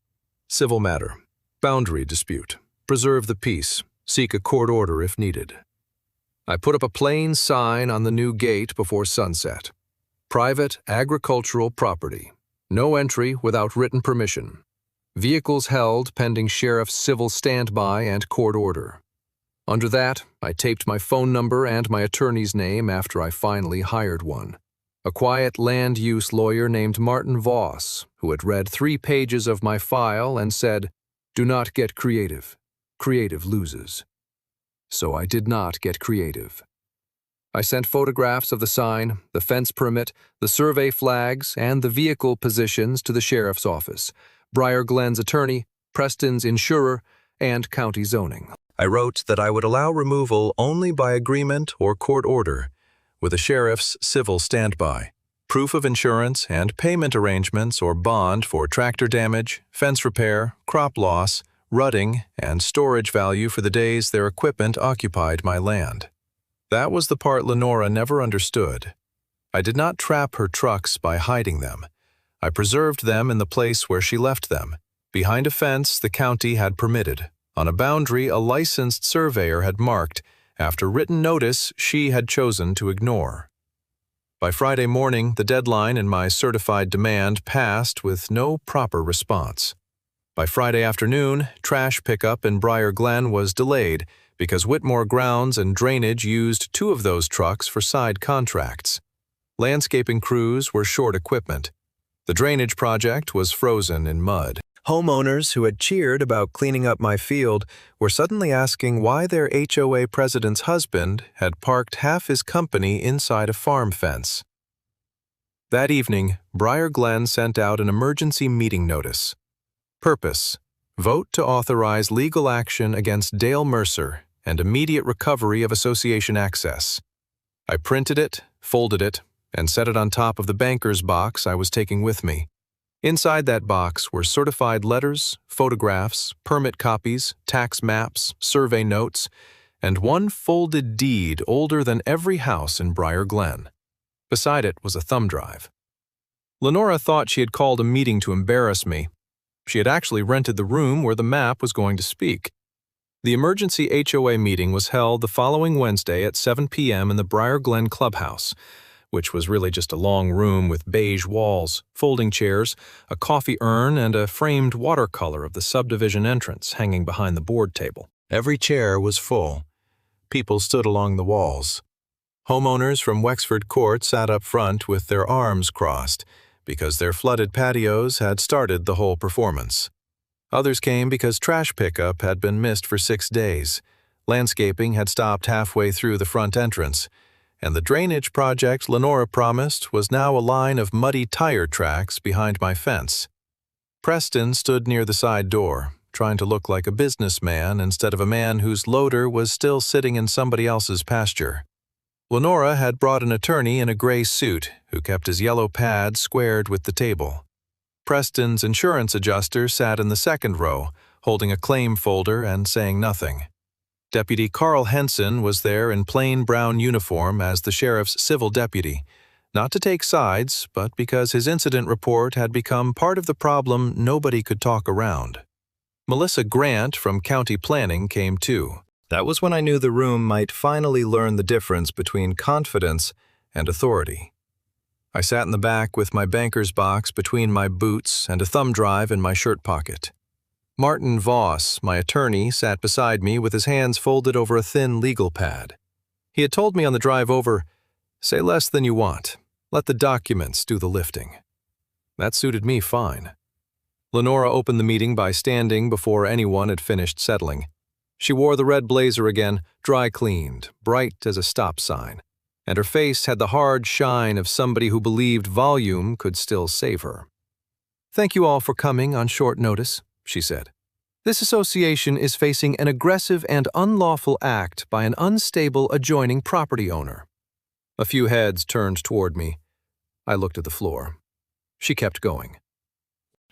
Civil matter. Boundary dispute. Preserve the peace. Seek a court order if needed. I put up a plain sign on the new gate before sunset. Private agricultural property. No entry without written permission. Vehicles held pending sheriff's civil standby and court order. Under that, I taped my phone number and my attorney's name after I finally hired one. A quiet land use lawyer named Martin Voss, who had read 3 pages of my file and said, "Do not get creative. Creative loses." So I did not get creative. I sent photographs of the sign, the fence permit, the survey flags, and the vehicle positions to the sheriff's office, Briar Glen's attorney, Preston's insurer, and county zoning. I wrote that I would allow removal only by agreement or court order, with a sheriff's civil standby, proof of insurance and payment arrangements or bond for tractor damage, fence repair, crop loss, rutting, and storage value for the days their equipment occupied my land. That was the part Lenora never understood. I did not trap her trucks by hiding them. I preserved them in the place where she left them, behind a fence the county had permitted, on a boundary a licensed surveyor had marked, after written notice she had chosen to ignore. By Friday morning, the deadline in my certified demand passed with no proper response. By Friday afternoon, trash pickup in Briar Glen was delayed because Whitmore Grounds and Drainage used 2 of those trucks for side contracts. Landscaping crews were short equipment. The drainage project was frozen in mud. Homeowners who had cheered about cleaning up my field were suddenly asking why their HOA president's husband had parked half his company inside a farm fence. That evening, Briar Glen sent out an emergency meeting notice. Purpose: vote to authorize legal action against Dale Mercer and immediate recovery of association access. I printed it, folded it, and set it on top of the banker's box I was taking with me. Inside that box were certified letters, photographs, permit copies, tax maps, survey notes, and one folded deed older than every house in Briar Glen. Beside it was a thumb drive. Lenora thought she had called a meeting to embarrass me. She had actually rented the room where the map was going to speak. The emergency HOA meeting was held the following Wednesday at 7 p.m. in the Briar Glen clubhouse, which was really just a long room with beige walls, folding chairs, a coffee urn, and a framed watercolor of the subdivision entrance hanging behind the board table. Every chair was full. People stood along the walls. Homeowners from Wexford Court sat up front with their arms crossed, because their flooded patios had started the whole performance. Others came because trash pickup had been missed for 6 days. Landscaping had stopped halfway through the front entrance, and the drainage project Lenora promised was now a line of muddy tire tracks behind my fence. Preston stood near the side door, trying to look like a businessman instead of a man whose loader was still sitting in somebody else's pasture. Lenora had brought an attorney in a gray suit who kept his yellow pad squared with the table. Preston's insurance adjuster sat in the second row, holding a claim folder and saying nothing. Deputy Carl Henson was there in plain brown uniform as the sheriff's civil deputy, not to take sides, but because his incident report had become part of the problem nobody could talk around. Melissa Grant from County Planning came too. That was when I knew the room might finally learn the difference between confidence and authority. I sat in the back with my banker's box between my boots and a thumb drive in my shirt pocket. Martin Voss, my attorney, sat beside me with his hands folded over a thin legal pad. He had told me on the drive over, "Say less than you want. Let the documents do the lifting. That suited me fine. Lenora opened the meeting by standing before anyone had finished settling. She wore the red blazer again, dry-cleaned, bright as a stop sign, and her face had the hard shine of somebody who believed volume could still save her. "Thank you all for coming on short notice," she said. "This association is facing an aggressive and unlawful act by an unstable adjoining property owner." A few heads turned toward me. I looked at the floor. She kept going.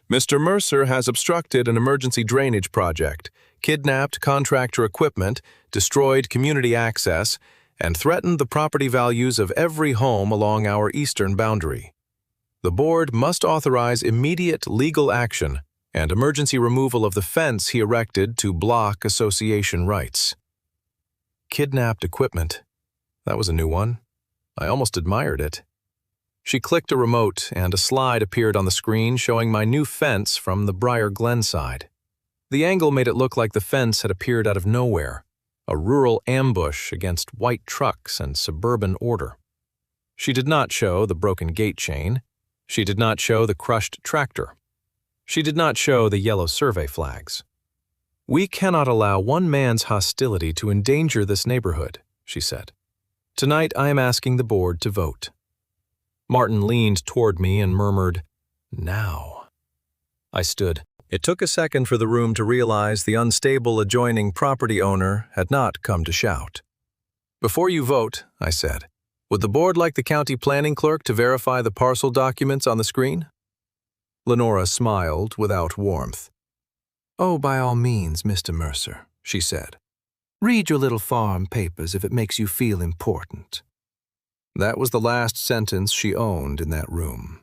"Mr. Mercer has obstructed an emergency drainage project, kidnapped contractor equipment, destroyed community access, and threatened the property values of every home along our eastern boundary. The board must authorize immediate legal action and emergency removal of the fence he erected to block association rights." Kidnapped equipment. That was a new one. I almost admired it. She clicked a remote and a slide appeared on the screen showing my new fence from the Briar Glen side. The angle made it look like the fence had appeared out of nowhere, a rural ambush against white trucks and suburban order. She did not show the broken gate chain. She did not show the crushed tractor. She did not show the yellow survey flags. "We cannot allow one man's hostility to endanger this neighborhood," she said. "Tonight I am asking the board to vote." Martin leaned toward me and murmured, "Now." I stood. It took a second for the room to realize the unstable adjoining property owner had not come to shout. "Before you vote," I said, "would the board like the county planning clerk to verify the parcel documents on the screen?" Lenora smiled without warmth. "Oh, by all means, Mr. Mercer," she said. "Read your little farm papers if it makes you feel important." That was the last sentence she owned in that room.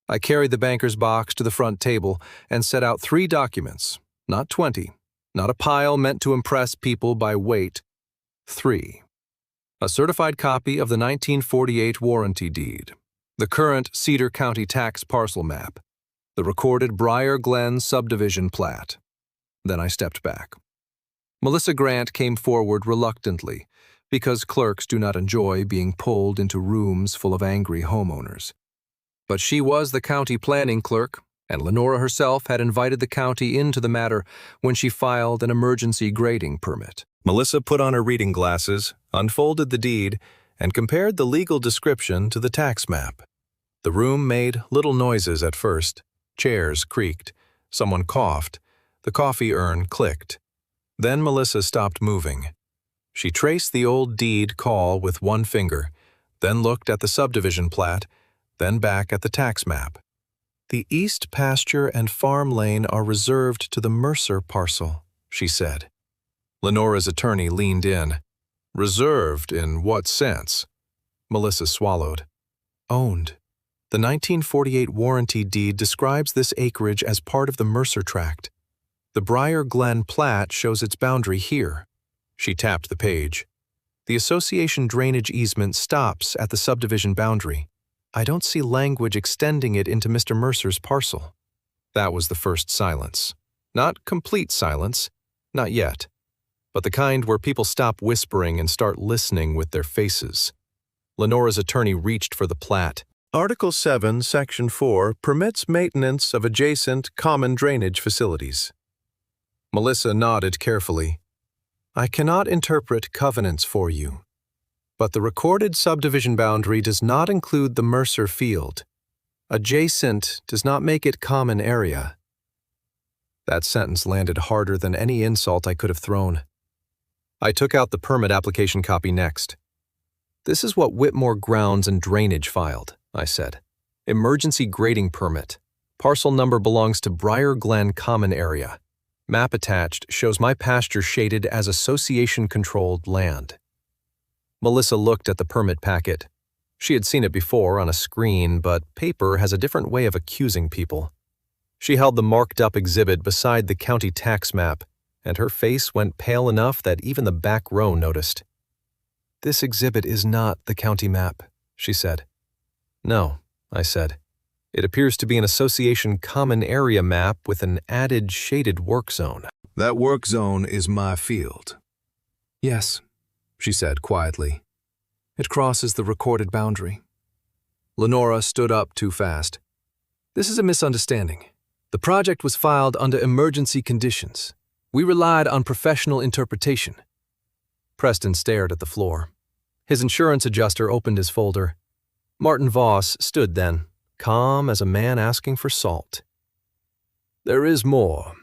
I carried the banker's box to the front table and set out 3 documents, not 20, not a pile meant to impress people by weight. 3. A certified copy of the 1948 warranty deed, the current Cedar County tax parcel map, the recorded Briar Glen subdivision plat. Then I stepped back. Melissa Grant came forward reluctantly, because clerks do not enjoy being pulled into rooms full of angry homeowners. But she was the county planning clerk, and Lenora herself had invited the county into the matter when she filed an emergency grading permit. Melissa put on her reading glasses, unfolded the deed, and compared the legal description to the tax map. The room made little noises at first. Chairs creaked. Someone coughed. The coffee urn clicked. Then Melissa stopped moving. She traced the old deed call with one finger, then looked at the subdivision plat, then back at the tax map. "The east pasture and farm lane are reserved to the Mercer parcel," she said. Lenora's attorney leaned in. "Reserved in what sense?" Melissa swallowed. "Owned. The 1948 warranty deed describes this acreage as part of the Mercer tract. The Briar Glen plat shows its boundary here." She tapped the page. "The association drainage easement stops at the subdivision boundary. I don't see language extending it into Mr. Mercer's parcel." That was the first silence. Not complete silence, not yet, but the kind where people stop whispering and start listening with their faces. Lenora's attorney reached for the plat. "Article 7, Section 4 permits maintenance of adjacent common drainage facilities." Melissa nodded carefully. "I cannot interpret covenants for you, but the recorded subdivision boundary does not include the Mercer field. Adjacent does not make it common area." That sentence landed harder than any insult I could have thrown. I took out the permit application copy next. "This is what Whitmore Grounds and Drainage filed," I said. "Emergency grading permit. Parcel number belongs to Briar Glen Common Area. Map attached shows my pasture shaded as association-controlled land." Melissa looked at the permit packet. She had seen it before on a screen, but paper has a different way of accusing people. She held the marked-up exhibit beside the county tax map, and her face went pale enough that even the back row noticed. "This exhibit is not the county map," she said. "No," I said. "It appears to be an association common area map with an added shaded work zone." "That work zone is my field." "Yes," she said quietly. "It crosses the recorded boundary." Lenora stood up too fast. "This is a misunderstanding. The project was filed under emergency conditions. We relied on professional interpretation." Preston stared at the floor. His insurance adjuster opened his folder. Martin Voss stood then, calm as a man asking for salt. "There is more,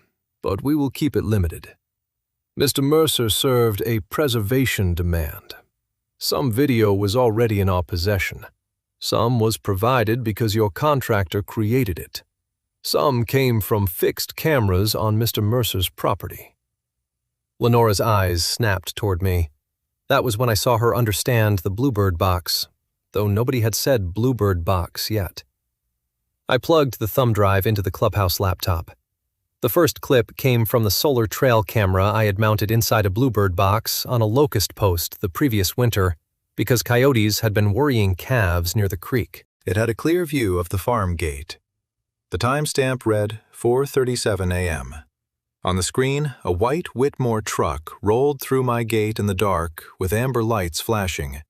but we will keep it limited. Mr. Mercer served a preservation demand. Some video was already in our possession. Some was provided because your contractor created it. Some came from fixed cameras on Mr. Mercer's property." Lenora's eyes snapped toward me. That was when I saw her understand the Bluebird box, though nobody had said Bluebird box yet. I plugged the thumb drive into the clubhouse laptop. The first clip came from the solar trail camera I had mounted inside a Bluebird box on a locust post the previous winter because coyotes had been worrying calves near the creek. It had a clear view of the farm gate. The timestamp read 4:37 a.m. On the screen, a white Whitmore truck rolled through my gate in the dark with amber lights flashing.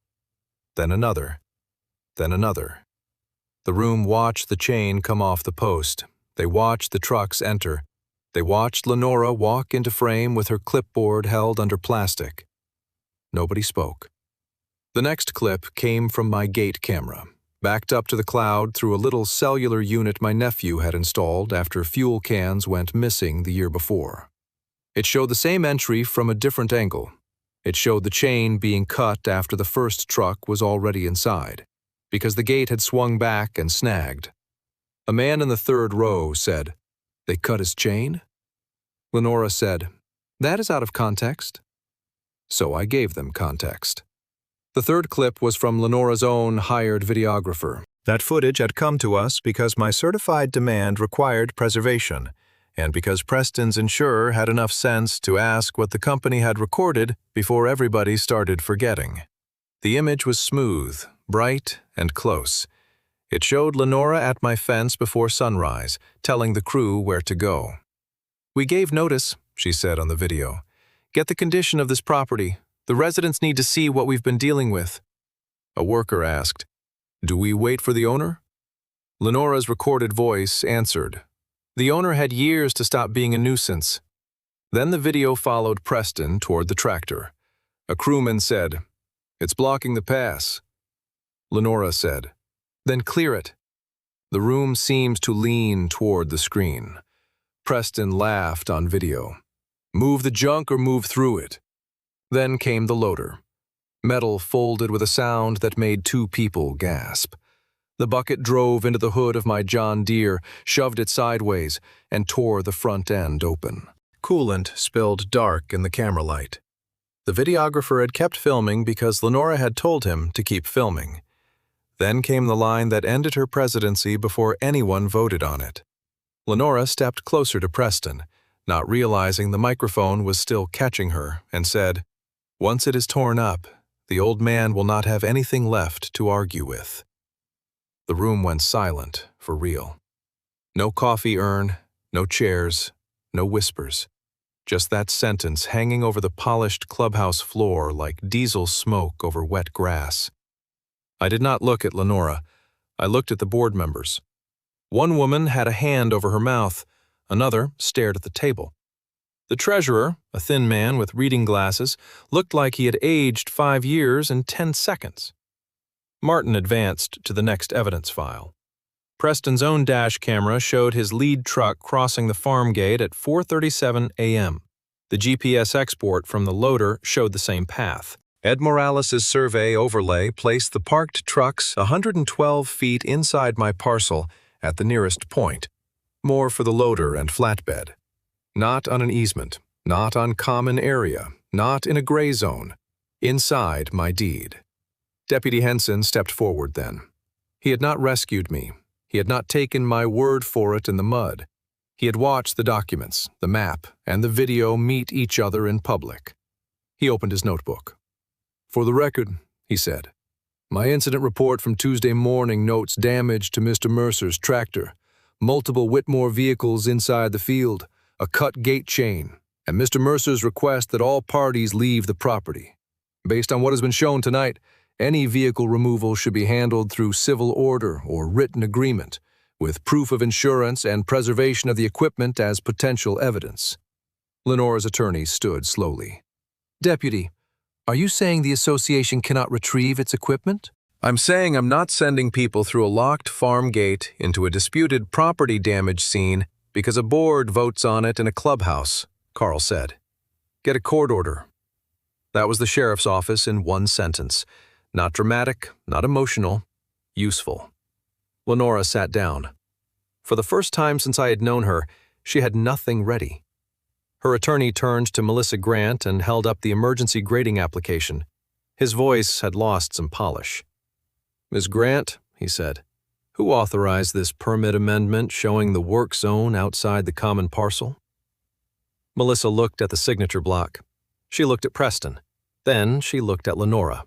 Then another. Then another. The room watched the chain come off the post. They watched the trucks enter. They watched Lenora walk into frame with her clipboard held under plastic. Nobody spoke. The next clip came from my gate camera, backed up to the cloud through a little cellular unit my nephew had installed after fuel cans went missing the year before. It showed the same entry from a different angle. It showed the chain being cut after the first truck was already inside, because the gate had swung back and snagged. A man in the third row said, "They cut his chain?" Lenora said, "That is out of context." So I gave them context. The third clip was from Lenora's own hired videographer. That footage had come to us because my certified demand required preservation, and because Preston's insurer had enough sense to ask what the company had recorded before everybody started forgetting. The image was smooth, bright, and close. It showed Lenora at my fence before sunrise, telling the crew where to go. "We gave notice," she said on the video. "Get the condition of this property. The residents need to see what we've been dealing with." A worker asked, "Do we wait for the owner?" Lenora's recorded voice answered, "The owner had years to stop being a nuisance." Then the video followed Preston toward the tractor. A crewman said, "It's blocking the pass." Lenora said, "Then clear it." The room seemed to lean toward the screen. Preston laughed on video. "Move the junk or move through it." Then came the loader. Metal folded with a sound that made two people gasp. The bucket drove into the hood of my John Deere, shoved it sideways, and tore the front end open. Coolant spilled dark in the camera light. The videographer had kept filming because Lenora had told him to keep filming. Then came the line that ended her presidency before anyone voted on it. Lenora stepped closer to Preston, not realizing the microphone was still catching her, and said, "Once it is torn up, the old man will not have anything left to argue with." The room went silent, for real. No coffee urn, no chairs, no whispers. Just that sentence hanging over the polished clubhouse floor like diesel smoke over wet grass. I did not look at Lenora. I looked at the board members. One woman had a hand over her mouth. Another stared at the table. The treasurer, a thin man with reading glasses, looked like he had aged 5 years in 10 seconds. Martin advanced to the next evidence file. Preston's own dash camera showed his lead truck crossing the farm gate at 4:37 a.m. The GPS export from the loader showed the same path. Ed Morales' survey overlay placed the parked trucks 112 feet inside my parcel at the nearest point, more for the loader and flatbed. Not on an easement, not on common area, not in a gray zone. Inside my deed. Deputy Henson stepped forward then. He had not rescued me. He had not taken my word for it in the mud. He had watched the documents, the map, and the video meet each other in public. He opened his notebook. "For the record," he said, "my incident report from Tuesday morning notes damage to Mr. Mercer's tractor, multiple Whitmore vehicles inside the field, a cut gate chain, and Mr. Mercer's request that all parties leave the property. Based on what has been shown tonight, Any vehicle removal should be handled through civil order or written agreement, with proof of insurance and preservation of the equipment as potential evidence. Lenora's attorney stood slowly. Deputy, are you saying the association cannot retrieve its equipment? I'm saying I'm not sending people through a locked farm gate into a disputed property damage scene because a board votes on it in a clubhouse, Carl said. Get a court order. That was the sheriff's office in one sentence. Not dramatic, not emotional, useful. Lenora sat down. For the first time since I had known her, she had nothing ready. Her attorney turned to Melissa Grant and held up the emergency grading application. His voice had lost some polish. Ms. Grant, he said, who authorized this permit amendment showing the work zone outside the common parcel? Melissa looked at the signature block. She looked at Preston. Then she looked at Lenora.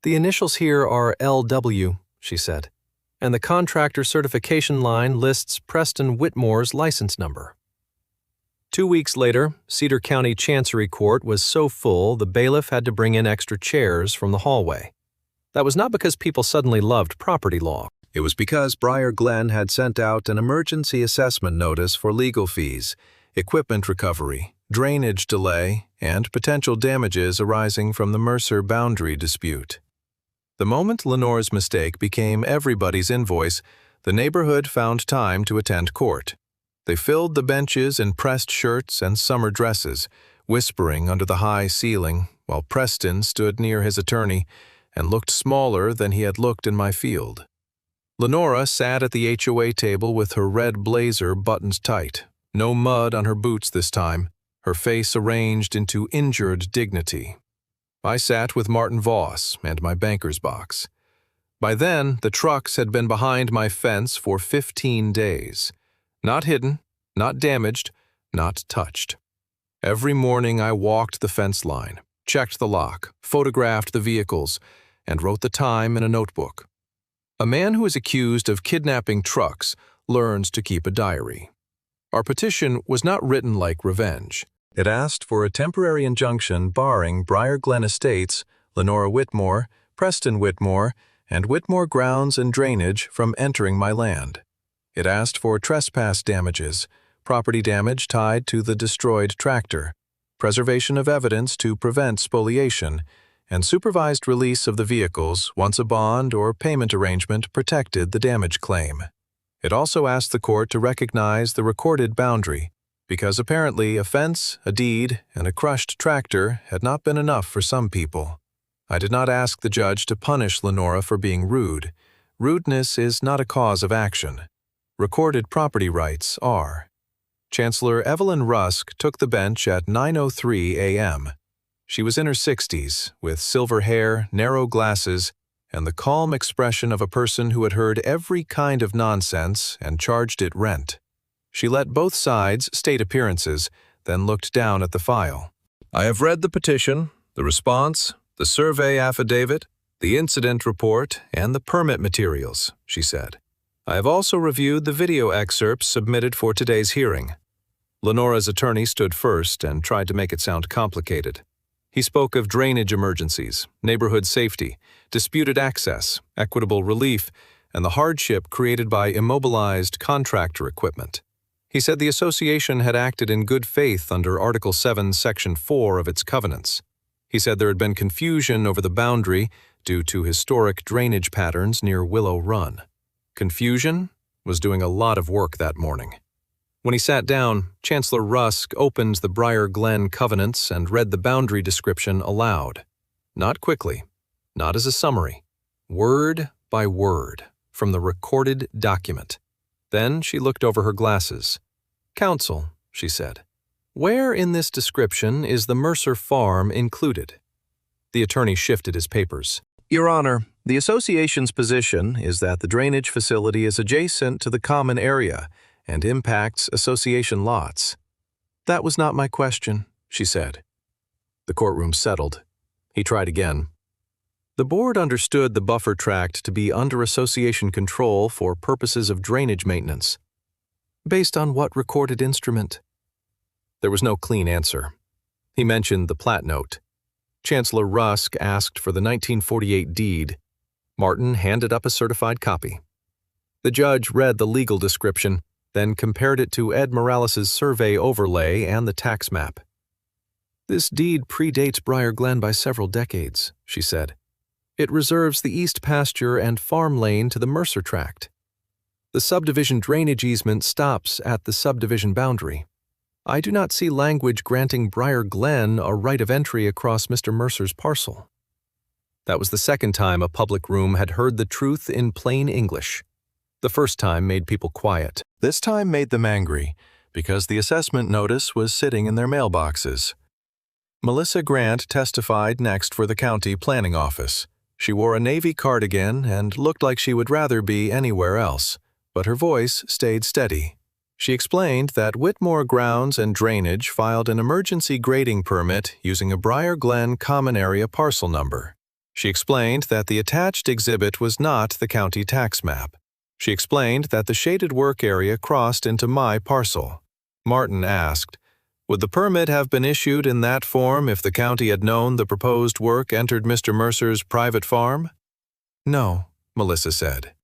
The initials here are LW, she said, and the contractor certification line lists Preston Whitmore's license number. 2 weeks later, Cedar County Chancery Court was so full the bailiff had to bring in extra chairs from the hallway. That was not because people suddenly loved property law. It was because Briar Glen had sent out an emergency assessment notice for legal fees, equipment recovery, drainage delay, and potential damages arising from the Mercer boundary dispute. The moment Lenora's mistake became everybody's invoice, the neighborhood found time to attend court. They filled the benches in pressed shirts and summer dresses, whispering under the high ceiling, while Preston stood near his attorney and looked smaller than he had looked in my field. Lenora sat at the HOA table with her red blazer buttoned tight, no mud on her boots this time, her face arranged into injured dignity. I sat with Martin Voss and my banker's box. By then, the trucks had been behind my fence for 15 days. Not hidden, not damaged, not touched. Every morning I walked the fence line, checked the lock, photographed the vehicles, and wrote the time in a notebook. A man who is accused of kidnapping trucks learns to keep a diary. Our petition was not written like revenge. It asked for a temporary injunction barring Briar Glen Estates, Lenora Whitmore, Preston Whitmore, and Whitmore Grounds and Drainage from entering my land. It asked for trespass damages, property damage tied to the destroyed tractor, preservation of evidence to prevent spoliation, and supervised release of the vehicles once a bond or payment arrangement protected the damage claim. It also asked the court to recognize the recorded boundary, because apparently a fence, a deed, and a crushed tractor had not been enough for some people. I did not ask the judge to punish Lenora for being rude. Rudeness is not a cause of action. Recorded property rights are. Chancellor Evelyn Rusk took the bench at 9:03 a.m. She was in her 60s, with silver hair, narrow glasses, and the calm expression of a person who had heard every kind of nonsense and charged it rent. She let both sides state appearances, then looked down at the file. I have read the petition, the response, the survey affidavit, the incident report, and the permit materials, she said. I have also reviewed the video excerpts submitted for today's hearing. Lenora's attorney stood first and tried to make it sound complicated. He spoke of drainage emergencies, neighborhood safety, disputed access, equitable relief, and the hardship created by immobilized contractor equipment. He said the association had acted in good faith under Article 7, Section 4 of its covenants. He said there had been confusion over the boundary due to historic drainage patterns near Willow Run. Confusion was doing a lot of work that morning. When he sat down, Chancellor Rusk opened the Briar Glen covenants and read the boundary description aloud. Not quickly, not as a summary, word by word, from the recorded document. Then she looked over her glasses. Counsel, she said, where in this description is the Mercer farm included? The attorney shifted his papers. Your Honor, the association's position is that the drainage facility is adjacent to the common area and impacts association lots. That was not my question, she said. The courtroom settled. He tried again. The board understood the buffer tract to be under association control for purposes of drainage maintenance. Based on what recorded instrument? There was no clean answer. He mentioned the plat note. Chancellor Rusk asked for the 1948 deed. Martin handed up a certified copy. The judge read the legal description, then compared it to Ed Morales' survey overlay and the tax map. "This deed predates Briar Glen by several decades," she said. "It reserves the east pasture and farm lane to the Mercer tract. The subdivision drainage easement stops at the subdivision boundary. I do not see language granting Briar Glen a right of entry across Mr. Mercer's parcel." That was the second time a public room had heard the truth in plain English. The first time made people quiet. This time made them angry, because the assessment notice was sitting in their mailboxes. Melissa Grant testified next for the county planning office. She wore a navy cardigan and looked like she would rather be anywhere else, but her voice stayed steady. She explained that Whitmore Grounds and Drainage filed an emergency grading permit using a Briar Glen common area parcel number. She explained that the attached exhibit was not the county tax map. She explained that the shaded work area crossed into my parcel. Martin asked, "Would the permit have been issued in that form if the county had known the proposed work entered Mr. Mercer's private farm?" "No," Melissa said.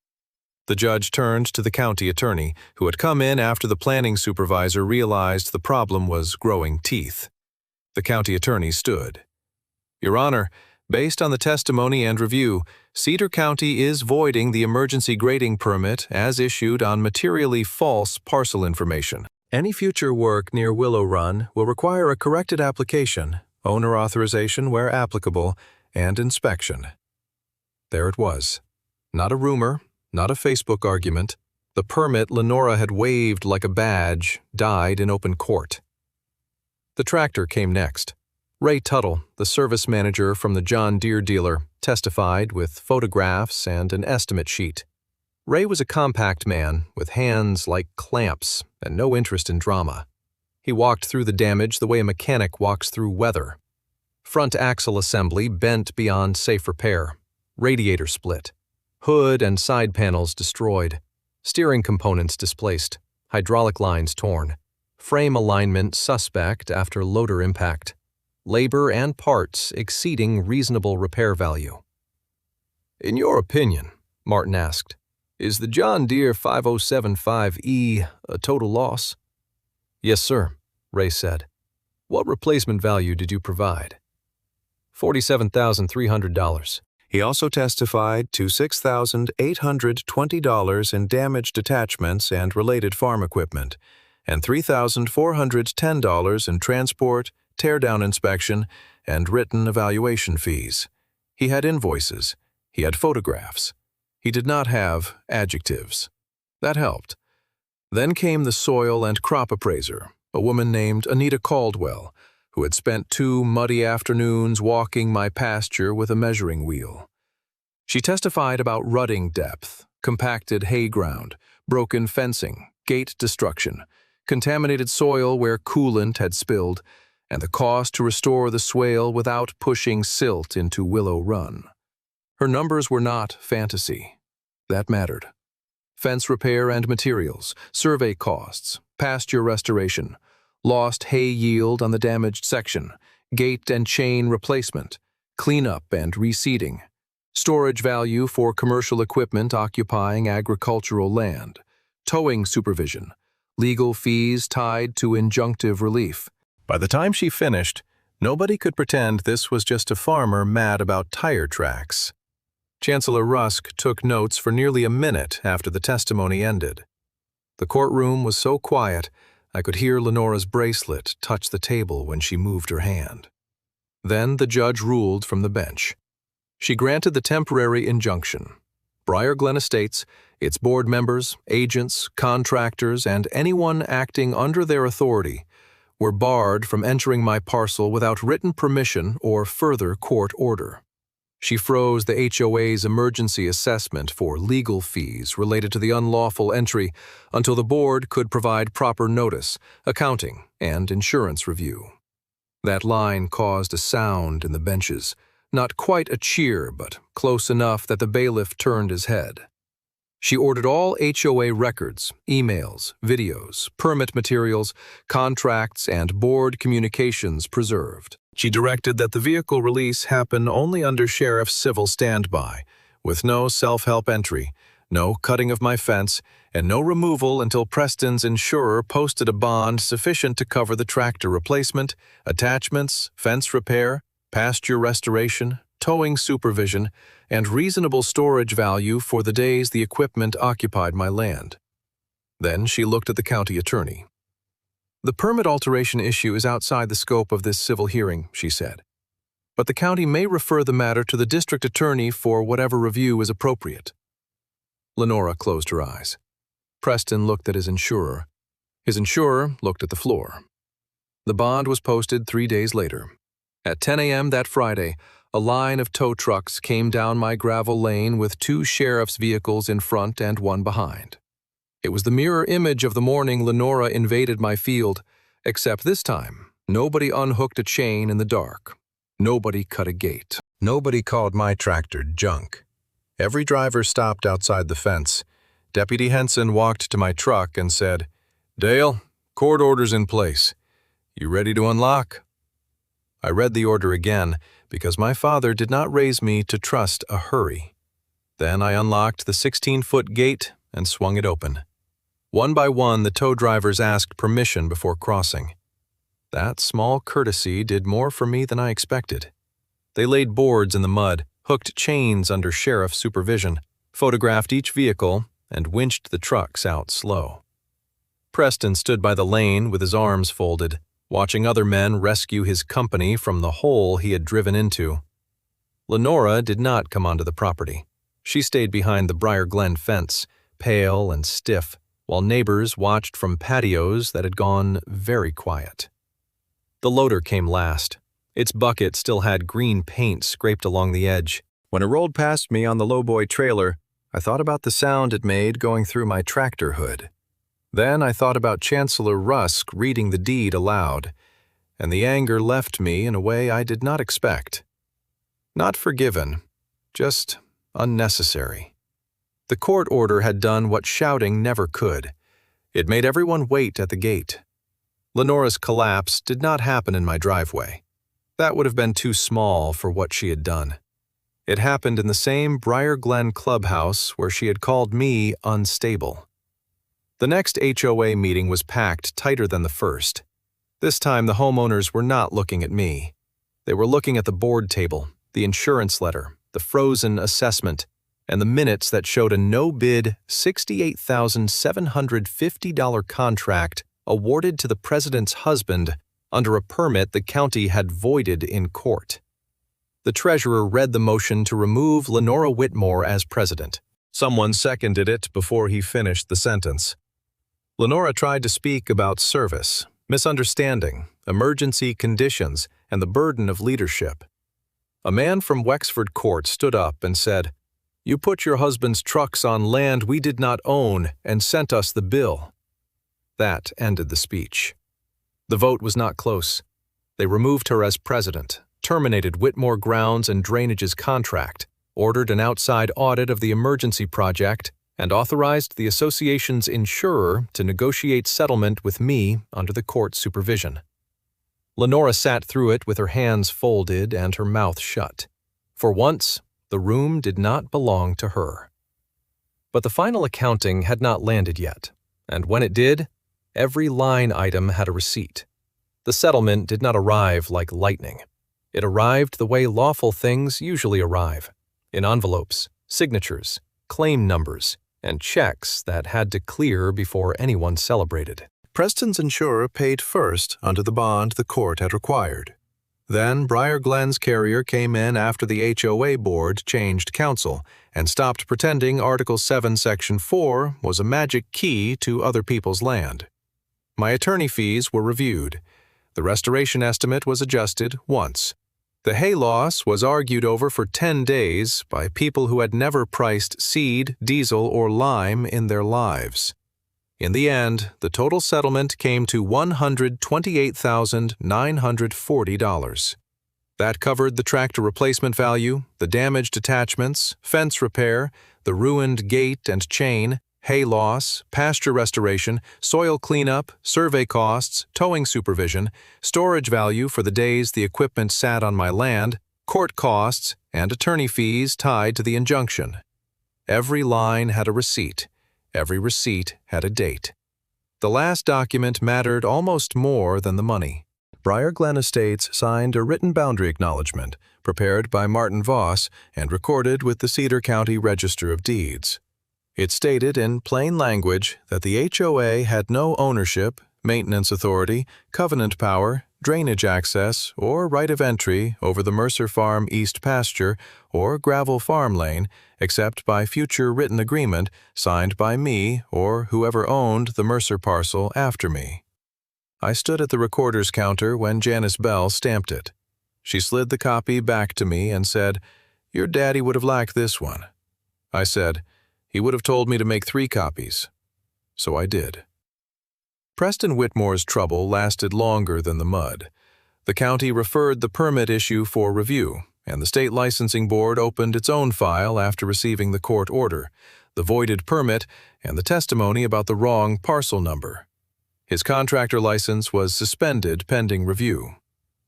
The judge turned to the county attorney, who had come in after the planning supervisor realized the problem was growing teeth. The county attorney stood. "Your Honor, based on the testimony and review, Cedar County is voiding the emergency grading permit as issued on materially false parcel information. Any future work near Willow Run will require a corrected application, owner authorization where applicable, and inspection." There it was. Not a rumor, not a Facebook argument. The permit Lenora had waved like a badge died in open court. The tractor came next. Ray Tuttle, the service manager from the John Deere dealer, testified with photographs and an estimate sheet. Ray was a compact man with hands like clamps and no interest in drama. He walked through the damage the way a mechanic walks through weather. Front axle assembly bent beyond safe repair. Radiator split. Hood and side panels destroyed. Steering components displaced. Hydraulic lines torn. Frame alignment suspect after loader impact. Labor and parts exceeding reasonable repair value. "In your opinion," Martin asked, "is the John Deere 5075E a total loss?" "Yes, sir," Ray said. "What replacement value did you provide?" $47,300. He also testified to $6,820 in damaged attachments and related farm equipment, and $3,410 in transport, teardown inspection, and written evaluation fees. He had invoices. He had photographs. He did not have adjectives. That helped. Then came the soil and crop appraiser, a woman named Anita Caldwell, who had spent 2 muddy afternoons walking my pasture with a measuring wheel. She testified about rutting depth, compacted hay ground, broken fencing, gate destruction, contaminated soil where coolant had spilled, and the cost to restore the swale without pushing silt into Willow Run. Her numbers were not fantasy. That mattered. Fence repair and materials, survey costs, pasture restoration, lost hay yield on the damaged section, gate and chain replacement, cleanup and reseeding, storage value for commercial equipment occupying agricultural land, towing supervision, legal fees tied to injunctive relief. By the time she finished, nobody could pretend this was just a farmer mad about tire tracks. Chancellor Rusk took notes for nearly a minute after the testimony ended. The courtroom was so quiet, I could hear Lenora's bracelet touch the table when she moved her hand. Then the judge ruled from the bench. She granted the temporary injunction. Briar Glen Estates, its board members, agents, contractors, and anyone acting under their authority were barred from entering my parcel without written permission or further court order. She froze the HOA's emergency assessment for legal fees related to the unlawful entry until the board could provide proper notice, accounting, and insurance review. That line caused a sound in the benches, not quite a cheer, but close enough that the bailiff turned his head. She ordered all HOA records, emails, videos, permit materials, contracts, and board communications preserved. She directed that the vehicle release happen only under sheriff's civil standby, with no self-help entry, no cutting of my fence, and no removal until Preston's insurer posted a bond sufficient to cover the tractor replacement, attachments, fence repair, pasture restoration, towing supervision, and reasonable storage value for the days the equipment occupied my land. Then she looked at the county attorney. "The permit alteration issue is outside the scope of this civil hearing," she said. "But the county may refer the matter to the district attorney for whatever review is appropriate." Lenora closed her eyes. Preston looked at his insurer. His insurer looked at the floor. The bond was posted 3 days later. At 10 a.m. that Friday, a line of tow trucks came down my gravel lane with 2 sheriff's vehicles in front and 1 behind. It was the mirror image of the morning Lenora invaded my field, except this time, nobody unhooked a chain in the dark. Nobody cut a gate. Nobody called my tractor junk. Every driver stopped outside the fence. Deputy Henson walked to my truck and said, "Dale, court order's in place. You ready to unlock?" I read the order again because my father did not raise me to trust a hurry. Then I unlocked the 16-foot gate and swung it open. One by one, the tow drivers asked permission before crossing. That small courtesy did more for me than I expected. They laid boards in the mud, hooked chains under sheriff supervision, photographed each vehicle, and winched the trucks out slow. Preston stood by the lane with his arms folded, watching other men rescue his company from the hole he had driven into. Lenora did not come onto the property. She stayed behind the Briar Glen fence, pale and stiff, while neighbors watched from patios that had gone very quiet. The loader came last. Its bucket still had green paint scraped along the edge. When it rolled past me on the lowboy trailer, I thought about the sound it made going through my tractor hood. Then I thought about Chancellor Rusk reading the deed aloud, and the anger left me in a way I did not expect. Not forgiven, just unnecessary. The court order had done what shouting never could. It made everyone wait at the gate. Lenora's collapse did not happen in my driveway. That would have been too small for what she had done. It happened in the same Briar Glen clubhouse where she had called me unstable. The next HOA meeting was packed tighter than the first. This time the homeowners were not looking at me. They were looking at the board table, the insurance letter, the frozen assessment, and the minutes that showed a no-bid $68,750 contract awarded to the president's husband under a permit the county had voided in court. The treasurer read the motion to remove Lenora Whitmore as president. Someone seconded it before he finished the sentence. Lenora tried to speak about service, misunderstanding, emergency conditions, and the burden of leadership. A man from Wexford Court stood up and said, "You put your husband's trucks on land we did not own and sent us the bill." That ended the speech. The vote was not close. They removed her as president, terminated Whitmore Grounds and Drainage's contract, ordered an outside audit of the emergency project, and authorized the association's insurer to negotiate settlement with me under the court's supervision. Lenora sat through it with her hands folded and her mouth shut. For once, the room did not belong to her. But the final accounting had not landed yet, and when it did, every line item had a receipt. The settlement did not arrive like lightning. It arrived the way lawful things usually arrive, in envelopes, signatures, claim numbers, and checks that had to clear before anyone celebrated. Preston's insurer paid first under the bond the court had required. Then Briar Glen's carrier came in after the HOA board changed counsel and stopped pretending Article 7, Section 4 was a magic key to other people's land. My attorney fees were reviewed. The restoration estimate was adjusted once. The hay loss was argued over for 10 days by people who had never priced seed, diesel, or lime in their lives. In the end, the total settlement came to $128,940. That covered the tractor replacement value, the damaged attachments, fence repair, the ruined gate and chain, hay loss, pasture restoration, soil cleanup, survey costs, towing supervision, storage value for the days the equipment sat on my land, court costs, and attorney fees tied to the injunction. Every line had a receipt. Every receipt had a date. The last document mattered almost more than the money. Briar Glen Estates signed a written boundary acknowledgement, prepared by Martin Voss and recorded with the Cedar County Register of Deeds. It stated in plain language that the HOA had no ownership, maintenance authority, covenant power, drainage access, or right of entry over the Mercer Farm East pasture or gravel farm lane, except by future written agreement signed by me or whoever owned the Mercer parcel after me. I stood at the recorder's counter when Janice Bell stamped it. She slid the copy back to me and said, "Your daddy would have liked this one." I said, "He would have told me to make 3 copies." So I did. Preston Whitmore's trouble lasted longer than the mud. The county referred the permit issue for review, and the state licensing board opened its own file after receiving the court order, the voided permit, and the testimony about the wrong parcel number. His contractor license was suspended pending review.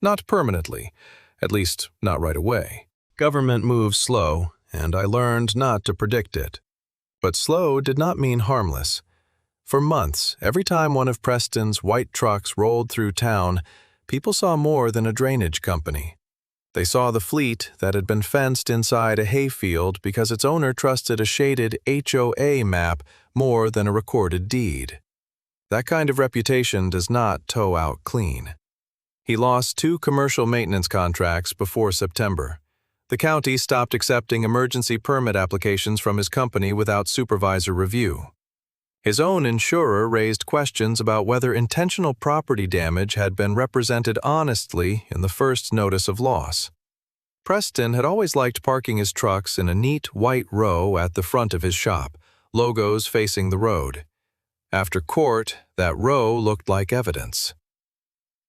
Not permanently, at least not right away. Government moves slow, and I learned not to predict it. But slow did not mean harmless. For months, every time one of Preston's white trucks rolled through town, people saw more than a drainage company. They saw the fleet that had been fenced inside a hayfield because its owner trusted a shaded HOA map more than a recorded deed. That kind of reputation does not tow out clean. He lost 2 commercial maintenance contracts before September. The county stopped accepting emergency permit applications from his company without supervisor review. His own insurer raised questions about whether intentional property damage had been represented honestly in the first notice of loss. Preston had always liked parking his trucks in a neat white row at the front of his shop, logos facing the road. After court, that row looked like evidence.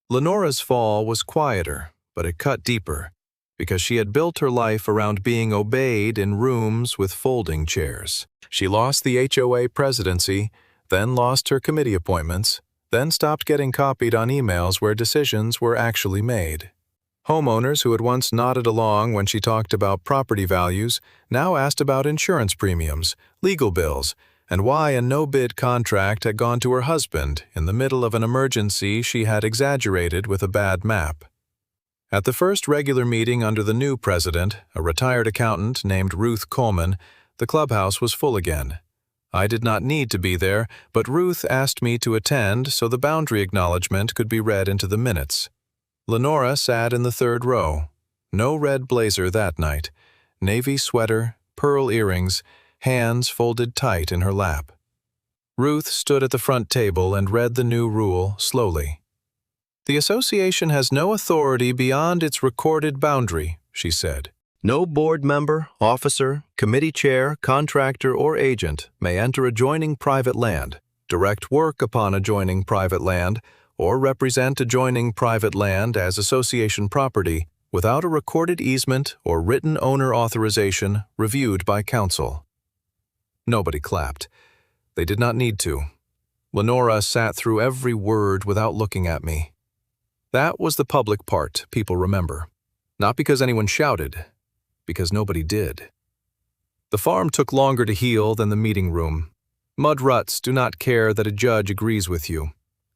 Lenora's fall was quieter, but it cut deeper, because she had built her life around being obeyed in rooms with folding chairs. She lost the HOA presidency, then lost her committee appointments, then stopped getting copied on emails where decisions were actually made. Homeowners who had once nodded along when she talked about property values now asked about insurance premiums, legal bills, and why a no-bid contract had gone to her husband in the middle of an emergency she had exaggerated with a bad map. At the first regular meeting under the new president, a retired accountant named Ruth Coleman, the clubhouse was full again. I did not need to be there, but Ruth asked me to attend so the boundary acknowledgement could be read into the minutes. Lenora sat in the 3rd row. No red blazer that night. Navy sweater, pearl earrings, hands folded tight in her lap. Ruth stood at the front table and read the new rule slowly. "The association has no authority beyond its recorded boundary," she said. "No board member, officer, committee chair, contractor, or agent may enter adjoining private land, direct work upon adjoining private land, or represent adjoining private land as association property without a recorded easement or written owner authorization reviewed by council." Nobody clapped. They did not need to. Lenora sat through every word without looking at me. That was the public part people remember. Not because anyone shouted, because nobody did. The farm took longer to heal than the meeting room. Mud ruts do not care that a judge agrees with you.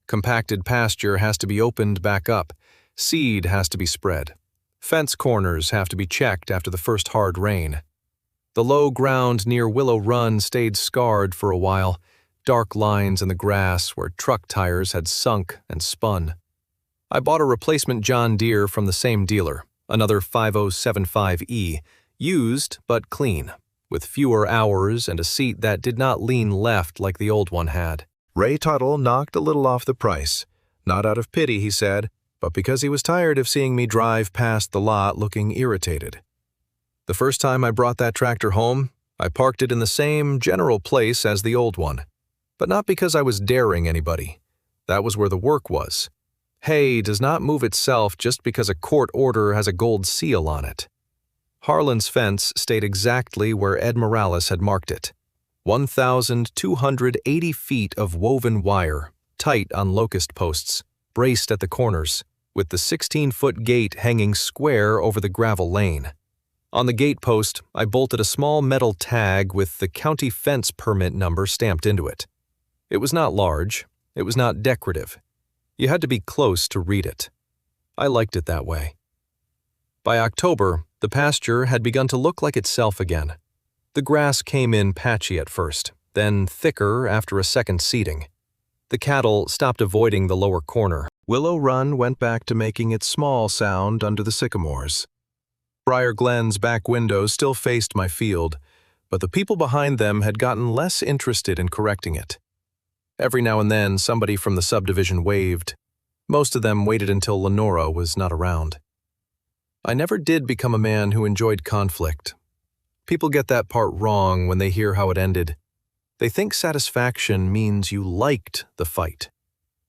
Compacted pasture has to be opened back up. Seed has to be spread. Fence corners have to be checked after the first hard rain. The low ground near Willow Run stayed scarred for a while, dark lines in the grass where truck tires had sunk and spun. I bought a replacement John Deere from the same dealer, another 5075E, used but clean, with fewer hours and a seat that did not lean left like the old one had. Ray Tuttle knocked a little off the price, not out of pity, he said, but because he was tired of seeing me drive past the lot looking irritated. The first time I brought that tractor home, I parked it in the same general place as the old one, but not because I was daring anybody. That was where the work was. Hay does not move itself just because a court order has a gold seal on it. Harlan's fence stayed exactly where Ed Morales had marked it. 1,280 feet of woven wire, tight on locust posts, braced at the corners, with the 16-foot gate hanging square over the gravel lane. On the gate post, I bolted a small metal tag with the county fence permit number stamped into it. It was not large. It was not decorative. You had to be close to read it. I liked it that way. By October, the pasture had begun to look like itself again. The grass came in patchy at first, then thicker after a second seeding. The cattle stopped avoiding the lower corner. Willow Run went back to making its small sound under the sycamores. Briar Glen's back windows still faced my field, but the people behind them had gotten less interested in correcting it. Every now and then, somebody from the subdivision waved. Most of them waited until Lenora was not around. I never did become a man who enjoyed conflict. People get that part wrong when they hear how it ended. They think satisfaction means you liked the fight.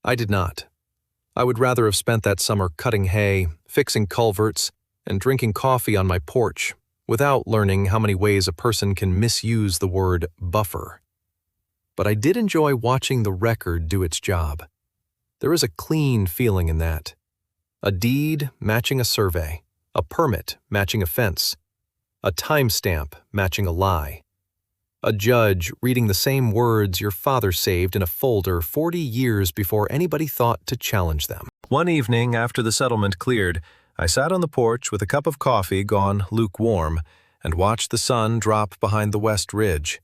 I did not. I would rather have spent that summer cutting hay, fixing culverts, and drinking coffee on my porch, without learning how many ways a person can misuse the word buffer. But I did enjoy watching the record do its job. There is a clean feeling in that. A deed matching a survey, a permit matching a fence, a timestamp matching a lie, a judge reading the same words your father saved in a folder 40 years before anybody thought to challenge them. One evening after the settlement cleared, I sat on the porch with a cup of coffee gone lukewarm and watched the sun drop behind the west ridge.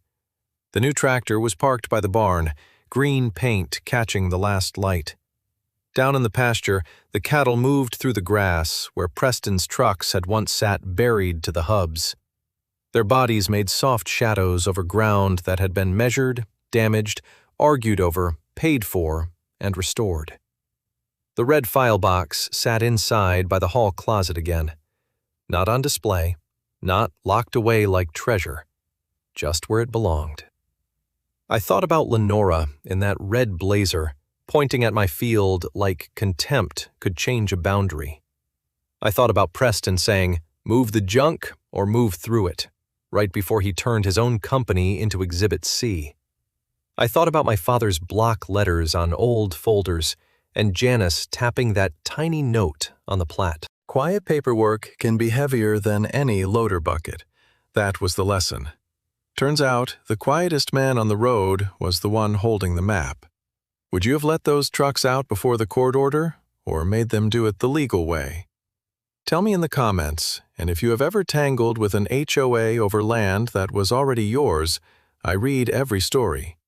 The new tractor was parked by the barn, green paint catching the last light. Down in the pasture, the cattle moved through the grass where Preston's trucks had once sat buried to the hubs. Their bodies made soft shadows over ground that had been measured, damaged, argued over, paid for, and restored. The red file box sat inside by the hall closet again. Not on display, not locked away like treasure, just where it belonged. I thought about Lenora in that red blazer, pointing at my field like contempt could change a boundary. I thought about Preston saying, "Move the junk or move through it," right before he turned his own company into Exhibit C. I thought about my father's block letters on old folders and Janice tapping that tiny note on the plat. Quiet paperwork can be heavier than any loader bucket. That was the lesson. Turns out, the quietest man on the road was the one holding the map. Would you have let those trucks out before the court order, or made them do it the legal way? Tell me in the comments, and if you have ever tangled with an HOA over land that was already yours, I read every story.